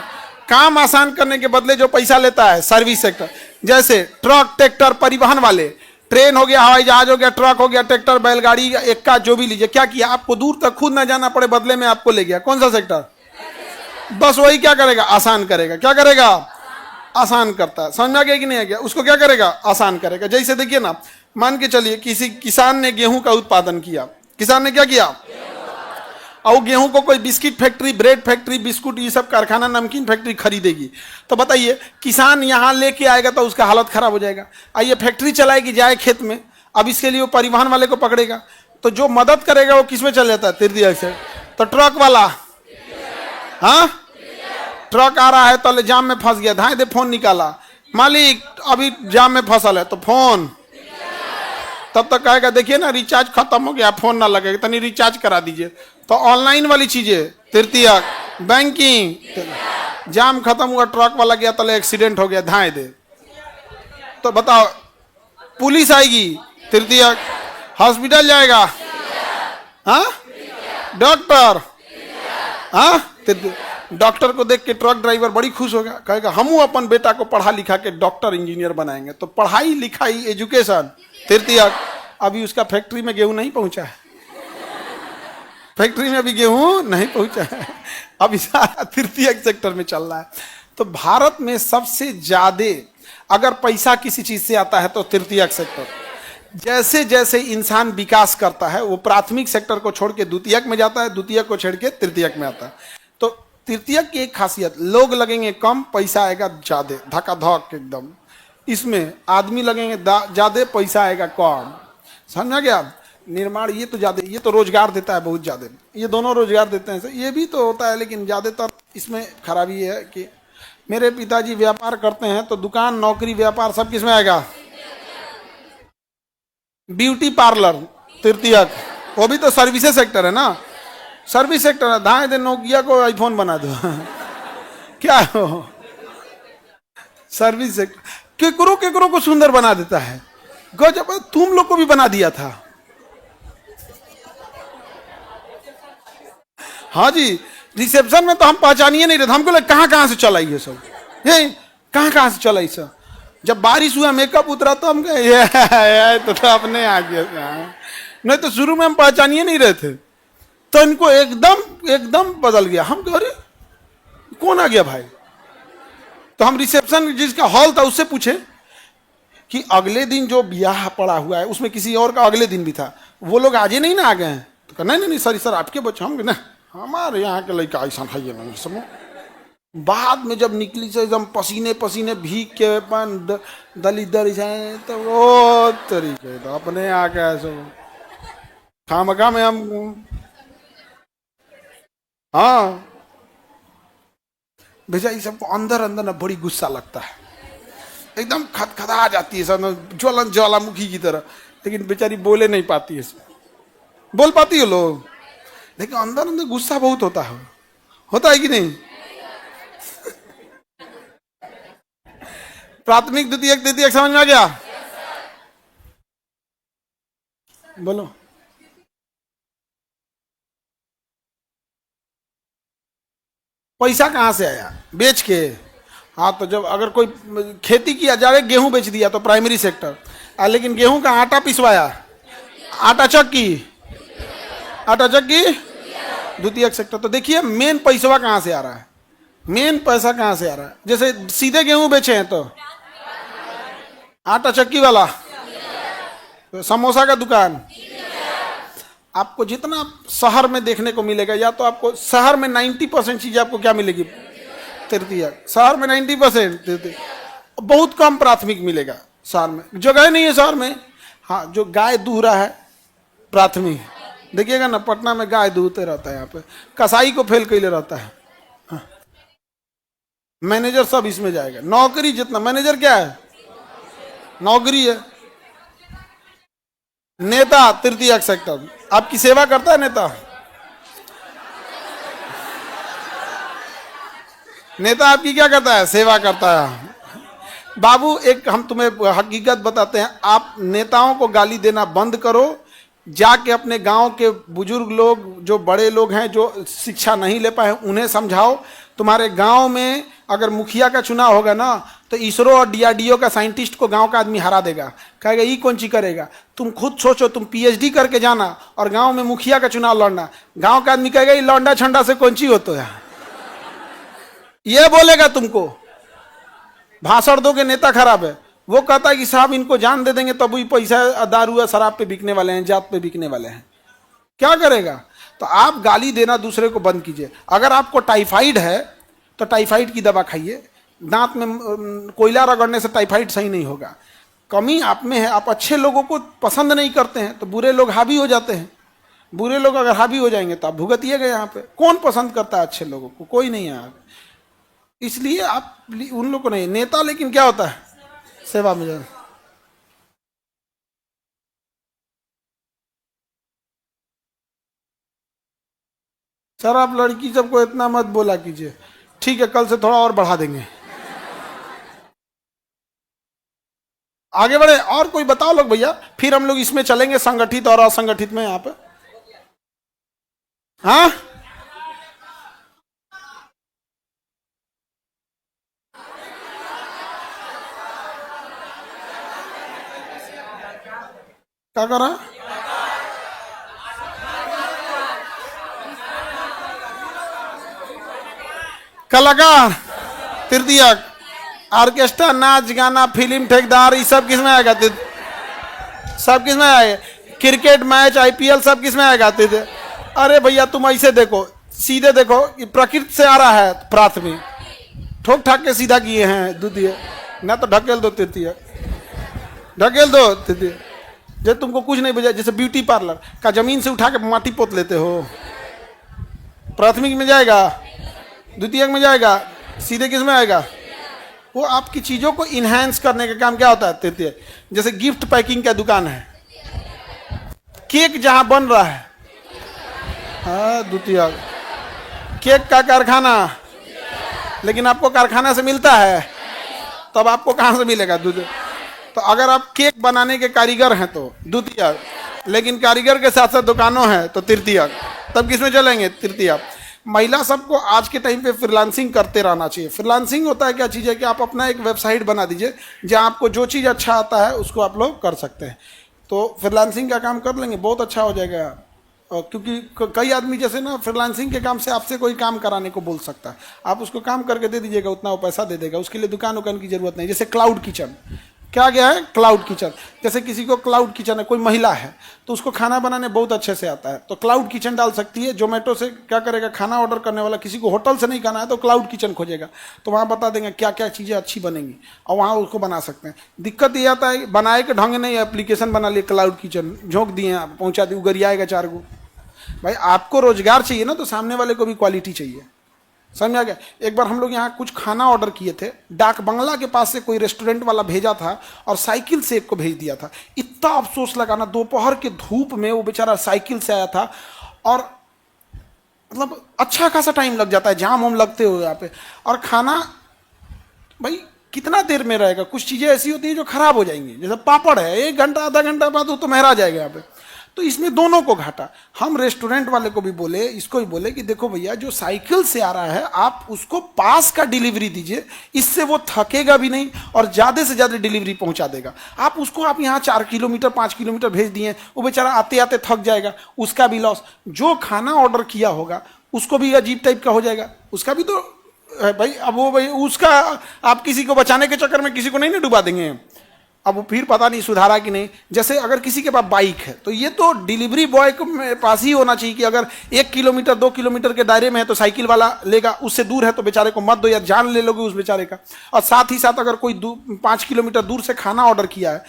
काम आसान करने के बदले जो पैसा लेता है सर्विस सेक्टर। जैसे ट्रक, ट्रैक्टर, परिवहन वाले, ट्रेन हो गया, हवाई जहाज हो गया, ट्रक हो गया, ट्रैक्टर, बैलगाड़ी, एक्का, जो भी लीजिए, क्या किया? आपको दूर तक खुद ना जाना पड़े, बदले में आपको ले गया। कौन सा सेक्टर? बस वही क्या करेगा? आसान करेगा। क्या करेगा? आसान करता है। समझ में आ गया कि नहीं आ गया? उसको क्या करेगा? आसान करेगा। जैसे देखिए ना, मान के चलिए किसी किसान ने गेहूं का उत्पादन किया। किसान ने क्या किया? और गेहूं को कोई biscuit factory, bread factory, biscuit, ये सब कारखाना, नमकीन फैक्ट्री खरीदेगी। तो बताइए, किसान यहां लेके आएगा तो उसका हालत खराब हो जाएगा। आइए फैक्ट्री चलाएगी, जाए खेत में, अब इसके लिए वो परिवहन वाले को पकड़ेगा, तो जो मदद करेगा वो किसमें चल जाता है? तृतीयक से। तो ट्रक वाला, हाँ, ट्रक आ रहा है तो जाम में फंस गया, धाए दे फोन निकाला, मालिक अभी जाम में फंसल है, तो फोन, तब तक कहेगा देखिए ना रिचार्ज खत्म हो गया, फोन ना लगेगा, तनी रिचार्ज करा दीजिए। तो ऑनलाइन वाली चीजें तृतीयक। बैंकिंग, जाम खत्म हुआ, ट्रक वाला गया तो एक्सीडेंट हो गया, धाए दे। तो बताओ, पुलिस आएगी, तृतीयक। हॉस्पिटल जाएगा, हाँ, डॉक्टर, हाँ, डॉक्टर को देख के ट्रक ड्राइवर बड़ी खुश होगा, कहेगा हम अपन बेटा को पढ़ा लिखा के डॉक्टर इंजीनियर बनाएंगे। तो पढ़ाई लिखाई, एजुकेशन, तृतीयक। अभी उसका फैक्ट्री में गेहूं नहीं पहुंचा है, फैक्ट्री में अभी गेहूं नहीं पहुंचा है, अभी सारा तृतीयक सेक्टर में चल रहा है। तो भारत में सबसे ज्यादा अगर पैसा किसी चीज से आता है तो तृतीयक सेक्टर। जैसे जैसे इंसान विकास करता है वो प्राथमिक सेक्टर को छोड़ के द्वितीयक में जाता है, द्वितीयक को छोड़ के तृतीयक में आता है। तो तृतीयक की एक खासियत, लोग लगेंगे कम, पैसा आएगा ज्यादा, धकाधक एकदम। इसमें आदमी लगेंगे ज्यादा, पैसा आएगा कम। समझा गया? निर्माण ये तो ज्यादा, ये तो रोजगार देता है बहुत ज्यादा, ये दोनों रोजगार देते हैं, ये भी तो होता है, लेकिन ज्यादातर इसमें खराबी है कि मेरे पिताजी व्यापार करते हैं तो दुकान, नौकरी, व्यापार सब किसमें आएगा? ब्यूटी पार्लर, तृतीयक। वो भी तो सर्विसेज सेक्टर है ना, सर्विस सेक्टर है। धाए दे नोकिया को आईफोन बना दो क्या हो? सर्विस सेक्टर केकरो केकरो को सुंदर बना देता है। गजब, तुम लोग को भी बना दिया था। हाँ जी, रिसेप्शन में तो हम पहचानिए नहीं रहे, हमको लगे कहाँ कहाँ से चला ये सब, ये कहाँ कहाँ से चला ये सब। जब बारिश हुआ, मेकअप उतरा तो हम कहे ये तो अपने आ गया। नहीं तो शुरू में हम पहचानिए नहीं रहे थे, तो इनको एकदम एकदम बदल गया। हम कह रहे कौन आ गया भाई? तो हम रिसेप्शन जिसका हॉल था उससे पूछे कि अगले दिन जो ब्याह पड़ा हुआ है उसमें किसी और का अगले दिन भी था, वो लोग आज ही नहीं ना आ गए हैं? तो कहा नहीं नहीं सर आपके बच्चे हम ना, हमारे यहाँ के लड़का ऐसा है ये नहीं समझ। बाद में जब निकली से एकदम पसीने पसीने भीग के दलिदर जाए तो वो तरीके तो अपने आ गए सब खामखा में हम हाँ भैया, ये सबको अंदर अंदर ना बड़ी गुस्सा लगता है, एकदम खदखदा जाती है सब ना, ज्वलन ज्वालामुखी की तरह, लेकिन बेचारी बोले नहीं पाती है। बोल पाती है लोग, लेकिन अंदर अंदर गुस्सा बहुत होता है कि नहीं? प्राथमिक द्वितीयक तृतीयक समझ में आ गया? बोलो। पैसा कहाँ से आया? बेच के। हाँ, तो जब अगर कोई खेती किया जाए, गेहूं बेच दिया तो प्राइमरी सेक्टर, लेकिन गेहूं का आटा पिसवाया, आटा चक्की, आटा चक्की द्वितीयक सेक्टर। तो देखिए मेन पैसा कहाँ से आ रहा है, मेन पैसा कहाँ से आ रहा है? जैसे सीधे गेहूं बेचे हैं तो आटा चक्की वाला, तो समोसा का दुकान। आपको जितना शहर में देखने को मिलेगा, या तो आपको शहर में 90% चीजें आपको क्या मिलेगी? तृतीयक। शहर में 90% तृतीयक, बहुत कम प्राथमिक मिलेगा शहर में, जगह नहीं है शहर में। हाँ, जो गाय दूह रहा है प्राथमिक, देखिएगा ना पटना में गाय दूहते रहता है, यहाँ पे कसाई को फेल कैले रहता है। हाँ। मैनेजर सब इसमें जाएगा, नौकरी जितना, मैनेजर क्या है? नौकरी है। नेता तृतीयक सेक्टर, आपकी सेवा करता है नेता? नेता आपकी क्या करता है? सेवा करता है। बाबू, एक हम तुम्हें हकीकत बताते हैं, आप नेताओं को गाली देना बंद करो, जाके अपने गांव के बुजुर्ग लोग, जो बड़े लोग हैं, जो शिक्षा नहीं ले पाए, उन्हें समझाओ। तुम्हारे गांव में अगर मुखिया का चुनाव होगा ना, तो इसरो और डीआरडीओ का साइंटिस्ट को गांव का आदमी हरा देगा, कहेगा ये कौन चीज करेगा। तुम खुद सोचो, तुम पीएचडी करके जाना और गांव में मुखिया का चुनाव लड़ना, गांव का आदमी कहेगा ये लौंडा छंडा से कौन चीज होता है, ये बोलेगा तुमको। भाषण दोगे नेता खराब है, वो कहता है कि साहब इनको जान दे देंगे तब भी पैसा दारू या शराब पे बिकने वाले हैं, जात पे बिकने वाले हैं, क्या करेगा? तो आप गाली देना दूसरे को बंद कीजिए। अगर आपको टाइफाइड है तो टाइफाइड की दवा खाइए, दांत में कोयला रगड़ने से टाइफाइड सही नहीं होगा। कमी आप में है, आप अच्छे लोगों को पसंद नहीं करते हैं तो बुरे लोग हावी हो जाते हैं। बुरे लोग अगर हावी हो जाएंगे तो आप भुगतिएगा। यहाँ पे कौन पसंद करता है अच्छे लोगों को? कोई नहीं है। इसलिए आप उन लोगों को नहीं, नेता लेकिन क्या होता है? सेवा में जाए। सर आप लड़की सबको इतना मत बोला कीजिए, ठीक है, कल से थोड़ा और बढ़ा देंगे। आगे बढ़े, और कोई बताओ लोग भैया, फिर हम लोग इसमें चलेंगे संगठित और असंगठित में। यहाँ पे हाँ, क्या कर रहा? कलाकार तृतीयक, ऑर्केस्ट्रा, नाच गाना, फिल्म, ठेकेदार, ये सब किस में आएगा? सब किस में आएगा? क्रिकेट मैच, आईपीएल, सब किस में आएगा? अरे भैया तुम ऐसे देखो, सीधे देखो, प्रकृति से आ रहा है प्राथमिक, ठोक ठाक के सीधा किए हैं द्वितीय, ना तो ढकेल दो तृतीय, ढकेल दो तृतीय। जब तुमको कुछ नहीं बजा, जैसे ब्यूटी पार्लर का जमीन से उठा के माटी पोत लेते हो, प्राथमिक में जाएगा, द्वितीयक में जाएगा, सीधे किस में आएगा? वो आपकी चीजों को इनहेंस करने का काम क्या होता है? तृतीय। जैसे गिफ्ट पैकिंग का दुकान है, केक जहां बन रहा है, हाँ द्वितीयक। केक का कारखाना, लेकिन आपको कारखाना से मिलता है, तब आपको कहां से मिलेगा? द्वितीय। तो अगर आप केक बनाने के कारीगर हैं तो द्वितीयक, लेकिन कारीगर के साथ साथ दुकानों हैं तो तृतीयक, तब किसमें चलेंगे? तृतीयक। महिला सबको आज के टाइम पे फ्रीलांसिंग करते रहना चाहिए। फ्रीलांसिंग होता है क्या चीज़ है कि आप अपना एक वेबसाइट बना दीजिए, जहां आपको जो चीज़ अच्छा आता है उसको आप लोग कर सकते हैं। तो फ्रीलांसिंग का काम कर लेंगे, बहुत अच्छा हो जाएगा। क्योंकि कई आदमी जैसे ना फ्रीलांसिंग के काम से आपसे कोई काम कराने को बोल सकता है, आप उसको काम करके दे दीजिएगा, उतना वो पैसा दे देगा, उसके लिए दुकान उकान की जरूरत नहीं। जैसे क्लाउड किचन, क्या गया है? Cloud kitchen. जैसे किसी को क्लाउड किचन है, कोई महिला है तो उसको खाना बनाने बहुत अच्छे से आता है, तो क्लाउड किचन डाल सकती है। जोमेटो से क्या करेगा, खाना ऑर्डर करने वाला किसी को होटल से नहीं खाना है तो क्लाउड किचन खोजेगा, तो वहाँ बता देंगे क्या क्या चीज़ें अच्छी बनेंगी और वहाँ उसको बना सकते हैं। दिक्कत ये आता है बनाए के ढंग नहीं, एप्लीकेशन बना लिए क्लाउड किचन, झोंक दिए, पहुँचा दिए, उगरियाएगा 4 गो, भाई आपको रोजगार चाहिए ना, तो सामने वाले को भी क्वालिटी चाहिए। समझ में आ गया? एक बार हम लोग यहाँ कुछ खाना ऑर्डर किए थे, डाक बंगला के पास से कोई रेस्टोरेंट वाला भेजा था और साइकिल से एक को भेज दिया था। इतना अफसोस लगा ना, दोपहर के धूप में वो बेचारा साइकिल से आया था, और मतलब अच्छा खासा टाइम लग जाता है, जाम वाम लगते हो यहाँ पे, और खाना भाई कितना देर में रहेगा। कुछ चीजें ऐसी होती हैं जो खराब हो जाएंगी, जैसे पापड़ है, 1 घंटा आधा घंटा बाद वो तो महरा जाएगा यहाँ पे। तो इसमें दोनों को घाटा। हम रेस्टोरेंट वाले को भी बोले, इसको भी बोले कि देखो भैया, जो साइकिल से आ रहा है आप उसको पास का डिलीवरी दीजिए, इससे वो थकेगा भी नहीं और ज्यादा से ज्यादा डिलीवरी पहुंचा देगा। आप उसको आप यहाँ 4 किलोमीटर 5 किलोमीटर भेज दिए, वो बेचारा आते आते थक जाएगा, उसका भी लॉस। जो खाना ऑर्डर किया होगा उसको भी अजीब टाइप का हो जाएगा, उसका भी तो भाई। अब वो भाई उसका, आप किसी को बचाने के चक्कर में किसी को नहीं ना डुबा देंगे। अब वो फिर पता नहीं सुधारा कि नहीं। जैसे अगर किसी के पास बाइक है तो ये तो डिलीवरी बॉय के पास ही होना चाहिए कि अगर 1 किलोमीटर 2 किलोमीटर के दायरे में है तो साइकिल वाला लेगा, उससे दूर है तो बेचारे को मत दो, या जान ले लोगे उस बेचारे का। और साथ ही साथ अगर कोई 5 किलोमीटर दूर से खाना ऑर्डर किया है,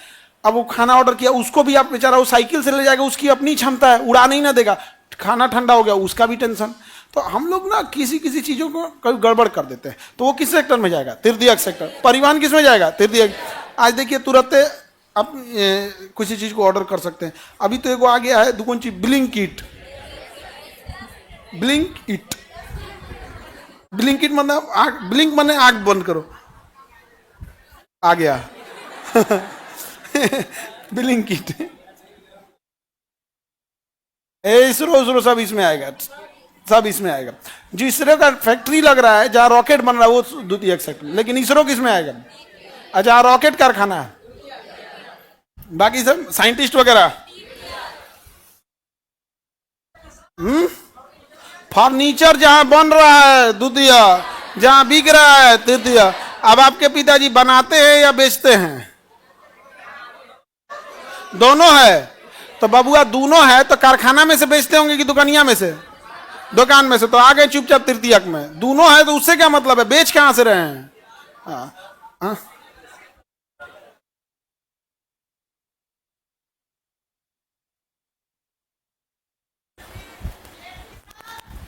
अब वो खाना ऑर्डर किया, उसको भी आप बेचारा वो साइकिल से ले जाएगा, उसकी अपनी क्षमता है, उड़ा नहीं ना देगा, खाना ठंडा हो गया उसका भी टेंशन। तो हम लोग ना किसी किसी चीजों को कभी गड़बड़ कर देते हैं। तो वो किस सेक्टर में जाएगा? तृतीयक सेक्टर। परिवहन किस में जाएगा? तृतीयक। आज देखिए तुरंत आप किसी चीज को ऑर्डर कर सकते हैं। अभी तो एगो आ गया है दुकान ची, ब्लिंकिट। ब्लिंकिट, ब्लिंकिट मतलब आग, ब्लिंक माने आग बंद करो, आ गया ब्लिंकिट। इसरो सब इसमें आएगा, सब इसमें आएगा। जो इसरो का फैक्ट्री लग रहा है जहां रॉकेट बन रहा है वो द्वितीयक सेक्टर, लेकिन इसरो किस में आएगा? अच्छा, रॉकेट कारखाना है, बाकी सब साइंटिस्ट वगैरह। फर्नीचर जहां बन रहा है द्वितीय, जहां बिक रहा है तृतीय। अब आपके पिताजी बनाते हैं या बेचते हैं? दोनों है। तो बबुआ दोनों है तो कारखाना में से बेचते होंगे कि दुकानिया में से? दुकान में से। तो आ गए चुपचाप तृतीयक में। दोनों है तो उससे क्या मतलब है? बेच कहां से रहे हैं? हाँ।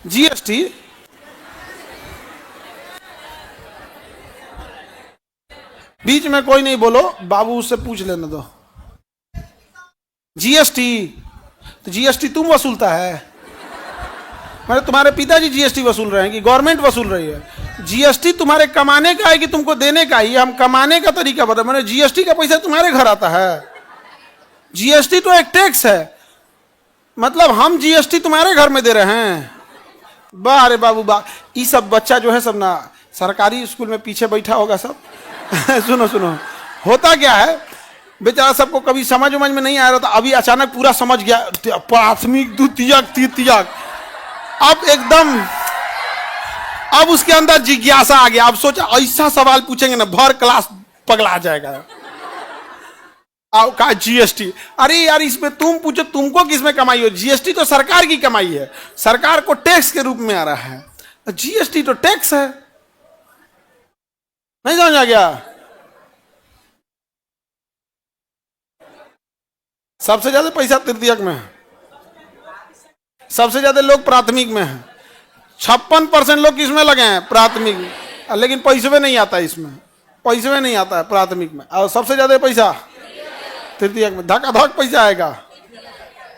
जीएसटी बीच में कोई नहीं बोलो, बाबू उससे पूछ लेने दो। जीएसटी, तो जीएसटी तुम वसूलता है? मैंने तुम्हारे पिताजी जीएसटी वसूल रहे हैं कि गवर्नमेंट वसूल रही है? जीएसटी तुम्हारे कमाने का है कि तुमको देने का? ही हम कमाने का तरीका बता। मैंने जीएसटी का पैसा तुम्हारे घर आता है? जीएसटी तो एक टैक्स है, मतलब हम जीएसटी तुम्हारे घर में दे रहे हैं? वाह रे बाबू वाह। ये सब बच्चा जो है सब ना सरकारी स्कूल में पीछे बैठा होगा सब सुनो सुनो, होता क्या है बेचारा, सबको कभी समझ में नहीं आ रहा था, अभी अचानक पूरा समझ गया। प्राथमिक द्वितीयक तृतीयक, अब एकदम, अब उसके अंदर जिज्ञासा आ गया। अब सोचा ऐसा सवाल पूछेंगे ना भर क्लास पगला जाएगा। का जीएसटी, अरे यार इसमें तुम पूछो तुमको किसमें कमाई हो? जीएसटी तो सरकार की कमाई है, सरकार को टैक्स के रूप में आ रहा है। जीएसटी तो टैक्स है, नहीं समझ आ गया? सबसे ज्यादा पैसा तृतीयक में है, सबसे ज्यादा लोग प्राथमिक में है। 56% लोग किसमें लगे हैं? प्राथमिक में। लेकिन पैसे में नहीं आता, इसमें पैसे में नहीं आता है प्राथमिक में। और सबसे ज्यादा पैसा तृतीयक में, धकाधक पैसा आएगा।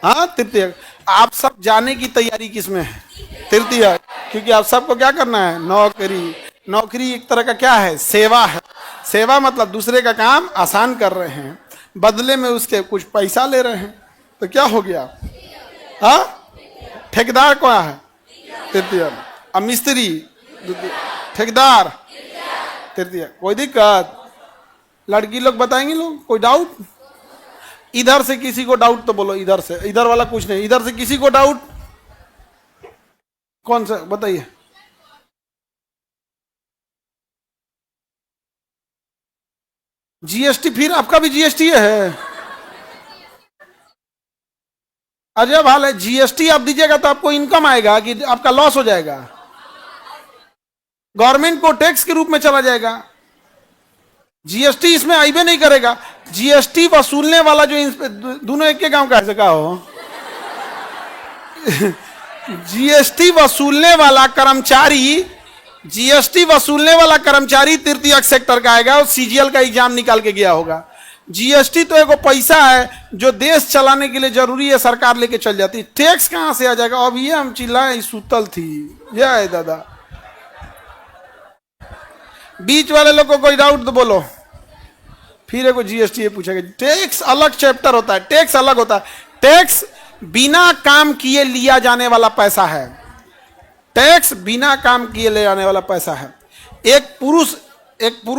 हाँ तृतीयक। आप सब जाने की तैयारी किसमें है? तृतीयक। क्योंकि आप सबको क्या करना है? नौकरी। नौकरी एक तरह का क्या है? सेवा है। सेवा मतलब दूसरे का काम आसान कर रहे हैं, बदले में उसके कुछ पैसा ले रहे हैं। तो क्या हो गया? हाँ, ठेकेदार कौन है? तृतीयक। अब मिस्त्री, ठेकेदार, तृतीयक। कोई दिक्कत? लड़की लोग बताएंगे लोग, कोई डाउट? इधर से किसी को डाउट तो बोलो, इधर से, इधर वाला कुछ नहीं, इधर से किसी को डाउट? कौन सा बताइए? जीएसटी, फिर आपका भी जीएसटी है? अजब हाल है। जीएसटी आप दीजिएगा तो आपको इनकम आएगा कि आपका लॉस हो जाएगा? गवर्नमेंट को टैक्स के रूप में चला जाएगा। जीएसटी इसमें आईबे नहीं करेगा। जीएसटी वसूलने वाला जो दोनों एक के गांव का है, का हो जीएसटी वसूलने वाला कर्मचारी, जीएसटी वसूलने वाला कर्मचारी तृतीय सेक्टर का आएगा और सीजीएल का एग्जाम निकाल के गया होगा। जीएसटी तो एक पैसा है जो देश चलाने के लिए जरूरी है, सरकार लेके चल जाती है। टैक्स कहां से आ जाएगा? अब ये हम चिल्लाए सुतल थी। जय दादा। बीच वाले लोग को कोई डाउट तो बोलो। फिर एक जीएसटी पूछेगा। टैक्स अलग चैप्टर होता है, टैक्स अलग होता है। टैक्स बिना काम किए लिया जाने वाला पैसा है। टैक्स बिना काम किए ले जाने वाला पैसा है। एक पुरुष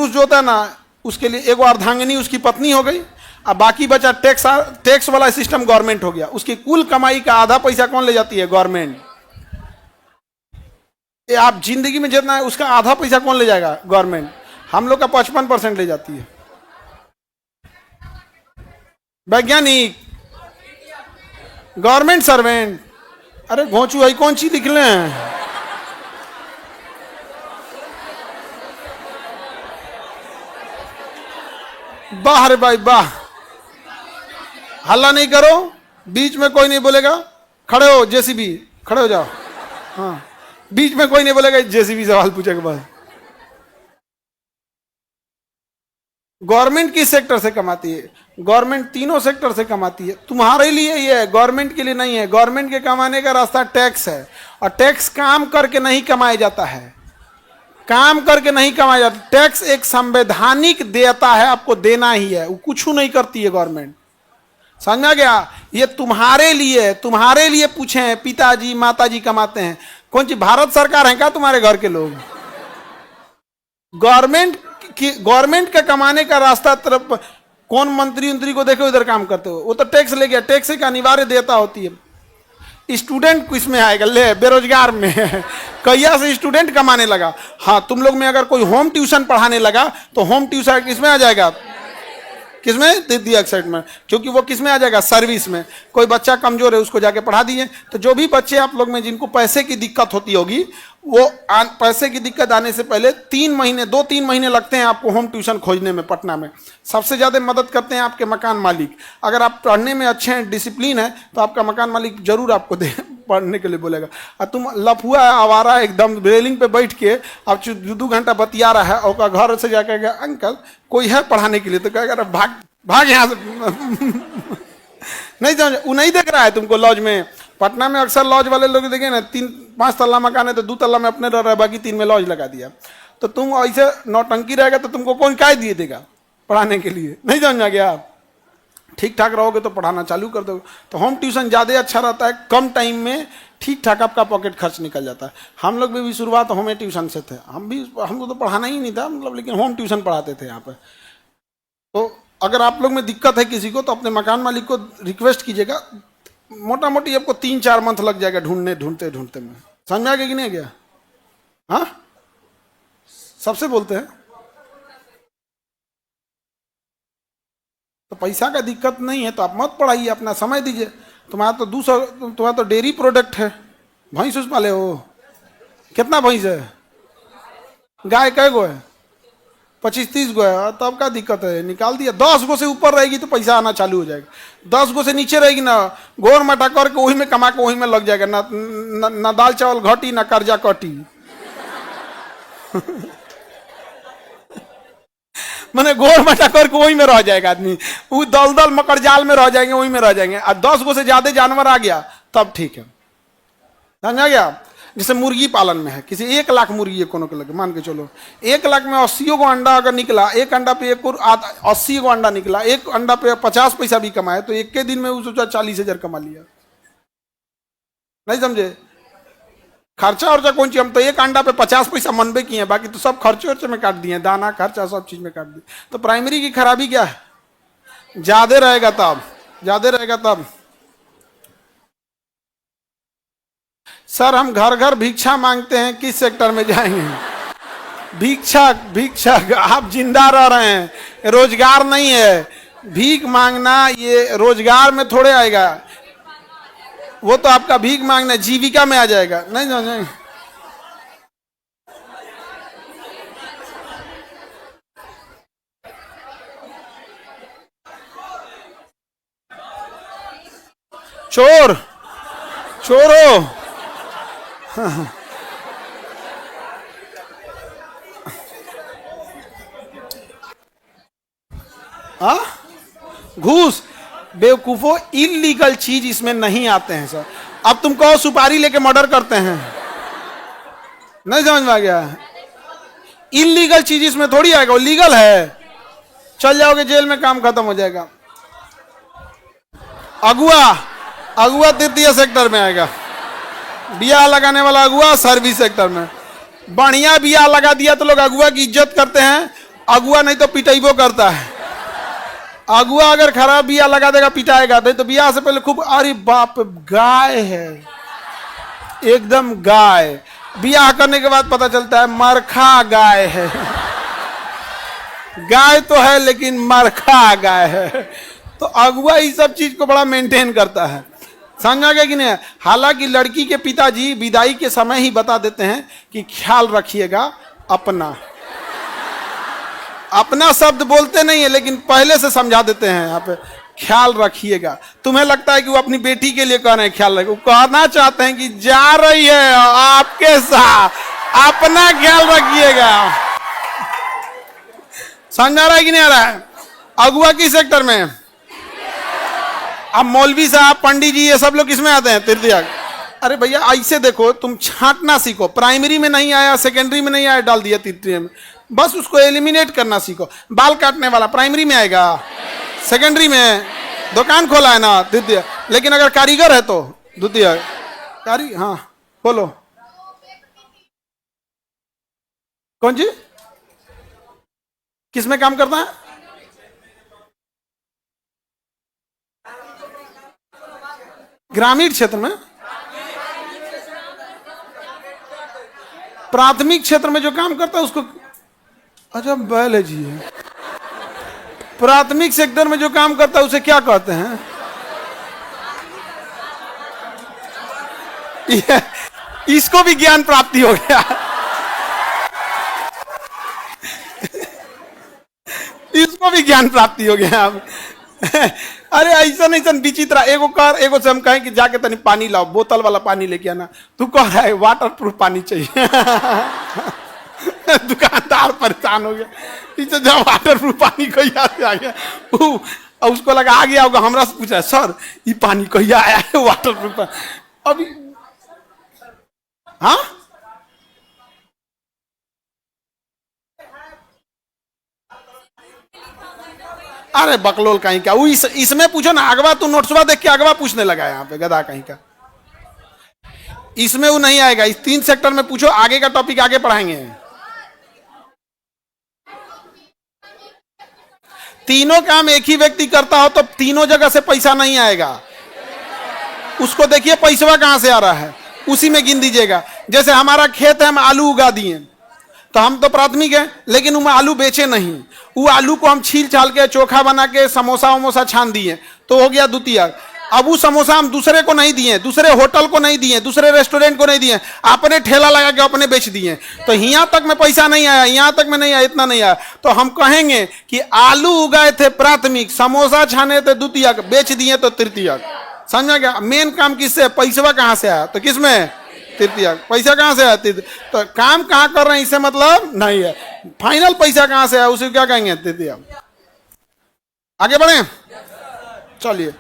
जो होता है ना, उसके लिए एक अर्धांगिनी उसकी पत्नी हो गई, अब बाकी बचा टैक्स वाला सिस्टम गवर्नमेंट हो गया। उसकी कुल कमाई का आधा पैसा कौन ले जाती है? गवर्नमेंट। आप जिंदगी में जितना है उसका आधा पैसा कौन ले जाएगा? गवर्नमेंट। हम लोग का 55% ले जाती है। वैज्ञानिक, गवर्नमेंट सर्वेंट। अरे घोंचू भाई कौन सी लिख ले हैं? वाह रे भाई वाह। हल्ला नहीं करो, बीच में कोई नहीं बोलेगा। खड़े हो जेसीबी, खड़े हो जाओ। हाँ, बीच में कोई नहीं बोलेगा जेसीबी सवाल पूछेगा बस। गवर्नमेंट किस सेक्टर से कमाती है? गवर्नमेंट तीनों सेक्टर से कमाती है। तुम्हारे लिए ये है, गवर्नमेंट के लिए नहीं है। गवर्नमेंट के कमाने का रास्ता टैक्स है, और टैक्स काम करके नहीं कमाया जाता है। काम करके नहीं कमाया जाता। टैक्स एक संवैधानिक देयता है, आपको देना ही है। वो कुछ नहीं करती है गवर्नमेंट। समझा गया? ये तुम्हारे लिए पूछे हैं। पिताजी माताजी कमाते हैं। कौन सी भारत सरकार है क्या तुम्हारे घर के लोग? गवर्नमेंट का कमाने का रास्ता तरफ कौन मंत्री को देखो इधर काम करते हो? वो तो टैक्स ले गया। टैक्स एक अनिवार्य देयता होती है। स्टूडेंट किस में आएगा? ले बेरोजगार में। कैया से स्टूडेंट कमाने लगा। हाँ, तुम लोग में अगर कोई होम ट्यूशन पढ़ाने लगा तो होम ट्यूशन किसमें आ जाएगा? किसमें? तृतीय एक्साइड में। क्योंकि वो किसमें आ जाएगा? सर्विस में। कोई बच्चा कमजोर है उसको जाके पढ़ा दिए। तो जो भी बच्चे आप लोग में जिनको पैसे की दिक्कत होती होगी, वो पैसे की दिक्कत आने से पहले 2-3 महीने लगते हैं आपको होम ट्यूशन खोजने में। पटना में सबसे ज्यादा मदद करते हैं आपके मकान मालिक। अगर आप पढ़ने में अच्छे हैं, डिसिप्लिन है, तो आपका मकान मालिक जरूर आपको पढ़ने के लिए बोलेगा। और तुम लफुआ आवारा एकदम रेलिंग पे बैठ के अब 2 घंटा बतिया रहा है, और घर से जाकर गया अंकल कोई है पढ़ाने के लिए, तो कहेगा भाग यहाँ से। नहीं समझ? वो नहीं देख रहा है तुमको। लॉज में, पटना में अक्सर लॉज वाले लोग देखे ना, 3-5 तल्ला मकान है तो 2 तल्ला में अपने रह रहा है, बाकी 3 में लॉज लगा दिया। तो तुम ऐसे नौटंकी रहेगा तो तुमको कौन काय दिए देगा पढ़ाने के लिए? नहीं समझा गया? ठीक ठाक रहोगे तो पढ़ाना चालू कर दोगे। तो होम ट्यूशन ज़्यादा अच्छा रहता है। कम टाइम में ठीक ठाक आपका पॉकेट खर्च निकल जाता है। हम लोग भी शुरुआत होम ट्यूशन से थे। हमको तो पढ़ाना ही नहीं था मतलब, लेकिन होम ट्यूशन पढ़ाते थे यहाँ पे। तो अगर आप लोग में दिक्कत है किसी को, तो अपने मकान मालिक को रिक्वेस्ट कीजिएगा। मोटा मोटी आपको 3-4 मंथ लग जाएगा ढूंढते में। समझ में आ गया कि नहीं गया? हाँ, सबसे बोलते हैं तो पैसा का दिक्कत नहीं है तो आप मत पढ़ाइए, अपना समय दीजिए। तुम्हारा तो डेयरी प्रोडक्ट है। भैंस उस पाले हो? कितना भैंस है? गाय कै गो है? 25-30 गो है। तब का दिक्कत है? निकाल दिया। 10 गो से ऊपर रहेगी तो पैसा आना चालू हो जाएगा। 10 गो से नीचे रहेगी ना, गोर मटा करके वही में कमा के वही में लग जाएगा। ना दाल चावल घटी, ना कर्जा कटी। मैंने गोर मटा करके वही में रह जाएगा आदमी। वो दलदल मकर जाल में रह जाएंगे, वही में रह जाएंगे। और 10 गो से ज्यादा जानवर आ गया तब ठीक है। समझा गया? जैसे मुर्गी पालन में है, किसी 1 लाख मुर्गी है कोनो के लगे, मान के चलो 1 लाख में 80 गो अंडा अगर निकला, एक अंडा पे 80 गो अंडा निकला, एक अंडा पे 50 पैसा भी कमाए, तो एक के दिन में वो सोचा 40,000 कमा लिया। नहीं समझे? खर्चा वर्चा कौन चीज? हम तो एक अंडा पे 50 पैसा मनबे किए हैं, बाकी तो सब खर्चे वर्चे में काट दिए, दाना खर्चा सब चीज में काट दिए। तो प्राइमरी की खराबी क्या है? ज्यादा रहेगा तब। सर हम घर घर भिक्षा मांगते हैं, किस सेक्टर में जाएंगे? भिक्षा आप जिंदा रह रहे हैं, रोजगार नहीं है। भीख मांगना ये रोजगार में थोड़े आएगा। वो तो आपका भीख मांगना जीविका में आ जाएगा। नहीं समझे? चोर हो। हाँ, घूस, बेवकूफो, इलीगल चीज इसमें नहीं आते हैं सर। अब तुम कहो सुपारी लेके मर्डर करते हैं, नहीं समझ में आ गया? इलीगल चीज इसमें थोड़ी आएगा, वो लीगल है, चल जाओगे जेल में, काम खत्म हो जाएगा। अगुआ, अगुआ तृतीय सेक्टर में आएगा। बिया लगाने वाला अगुआ सर्विस सेक्टर में। बढ़िया बिया लगा दिया तो लोग अगुआ की इज्जत करते हैं, अगुआ नहीं तो पिटाइबो करता है। अगुआ अगर खराब बिया लगा देगा पिटाएगा, नहीं तो बिया से पहले खूब, अरे बाप गाय है, एकदम गाय। बियाह करने के बाद पता चलता है मरखा गाय है। गाय तो है लेकिन मरखा गाय है। तो अगुआ इस सब चीज को बड़ा मेंटेन करता है, समझा गया कि नहीं? हालांकि लड़की के पिताजी विदाई के समय ही बता देते हैं कि ख्याल रखिएगा अपना। अपना शब्द बोलते नहीं है लेकिन पहले से समझा देते हैं यहाँ पे, ख्याल रखिएगा। तुम्हें लगता है कि वो अपनी बेटी के लिए कह रहे हैं ख्याल रखिए, वो कहना चाहते हैं कि जा रही है आपके साथ, अपना ख्याल रखिएगा। समझ आ रहा है कि नहीं आ रहा है? अगुआ किस सेक्टर में? अब मौलवी साहब, पंडित जी, ये सब लोग किसमें आते हैं? तृतीय। अरे भैया ऐसे देखो, तुम छांटना सीखो। प्राइमरी में नहीं आया, सेकेंडरी में नहीं आया, डाल दिया तृतीय में, बस उसको एलिमिनेट करना सीखो। बाल काटने वाला प्राइमरी में आएगा, सेकेंडरी में। दुकान खोला है ना, द्वितीय। लेकिन अगर कारीगर है तो द्वितीय। हाँ खोलो। कौन जी? किसमें काम करता है? ग्रामीण क्षेत्र में, प्राथमिक क्षेत्र में जो काम करता है उसको, अच्छा बायोलॉजी है। प्राथमिक सेक्टर में जो काम करता है उसे क्या कहते हैं? इसको भी ज्ञान प्राप्ति हो गया। इसको भी ज्ञान प्राप्ति हो गया अब। अरे ऐसा नहीं, सन विचित्र। एगो कर, एगो से हम कहें कि जाके तनी पानी लाओ, बोतल वाला पानी लेके आना, तू कह रहा है वाटर प्रूफ पानी चाहिए। दुकानदार परेशान हो गया, पीछे जब वाटर प्रूफ पानी कहिया से आ गया, उसको लगा आ गया होगा, हमरा से पूछा सर ये पानी कहिया आया है वाटर प्रूफ। अभी हाँ, अरे बकलोल कहीं का, वो इसमें पूछो ना। अगवा तू नोट्सवा देख के अगवा पूछने लगा यहाँ पे, गधा कहीं का। इसमें वो नहीं आएगा। इस 3 सेक्टर में पूछो, आगे का टॉपिक आगे पढ़ाएंगे। तीनों काम एक ही व्यक्ति करता हो तो तीनों जगह से पैसा नहीं आएगा। उसको देखिए पैसा कहां से आ रहा है, उसी में गिन दीजिएगा। जैसे हमारा खेत है, हम आलू उगा दिए, तो हम तो प्राथमिक है, लेकिन हम आलू बेचे नहीं। वो आलू को हम छील छाल के चोखा बना के समोसा वमोसा छान दिए, तो हो गया द्वितीय। अब वो समोसा हम दूसरे को नहीं दिए, दूसरे होटल को नहीं दिए, दूसरे रेस्टोरेंट को नहीं दिए, अपने ठेला लगा के अपने बेच दिए। तो यहाँ तक में पैसा नहीं आया, यहाँ तक में नहीं आया, इतना नहीं आया। तो हम कहेंगे कि आलू उगाए थे प्राथमिक, समोसा छाने थे द्वितीय, बेच दिए तो तृतीय। समझा गया? मेन काम किससे? पैसा कहाँ से आया? तो किसमें? तृतीय। पैसा कहाँ से आया? तो काम कहाँ कर रहे हैं इससे मतलब नहीं है, फाइनल पैसा कहाँ से आया उसे क्या कहेंगे? तृतीय। आगे बढ़े, चलिए।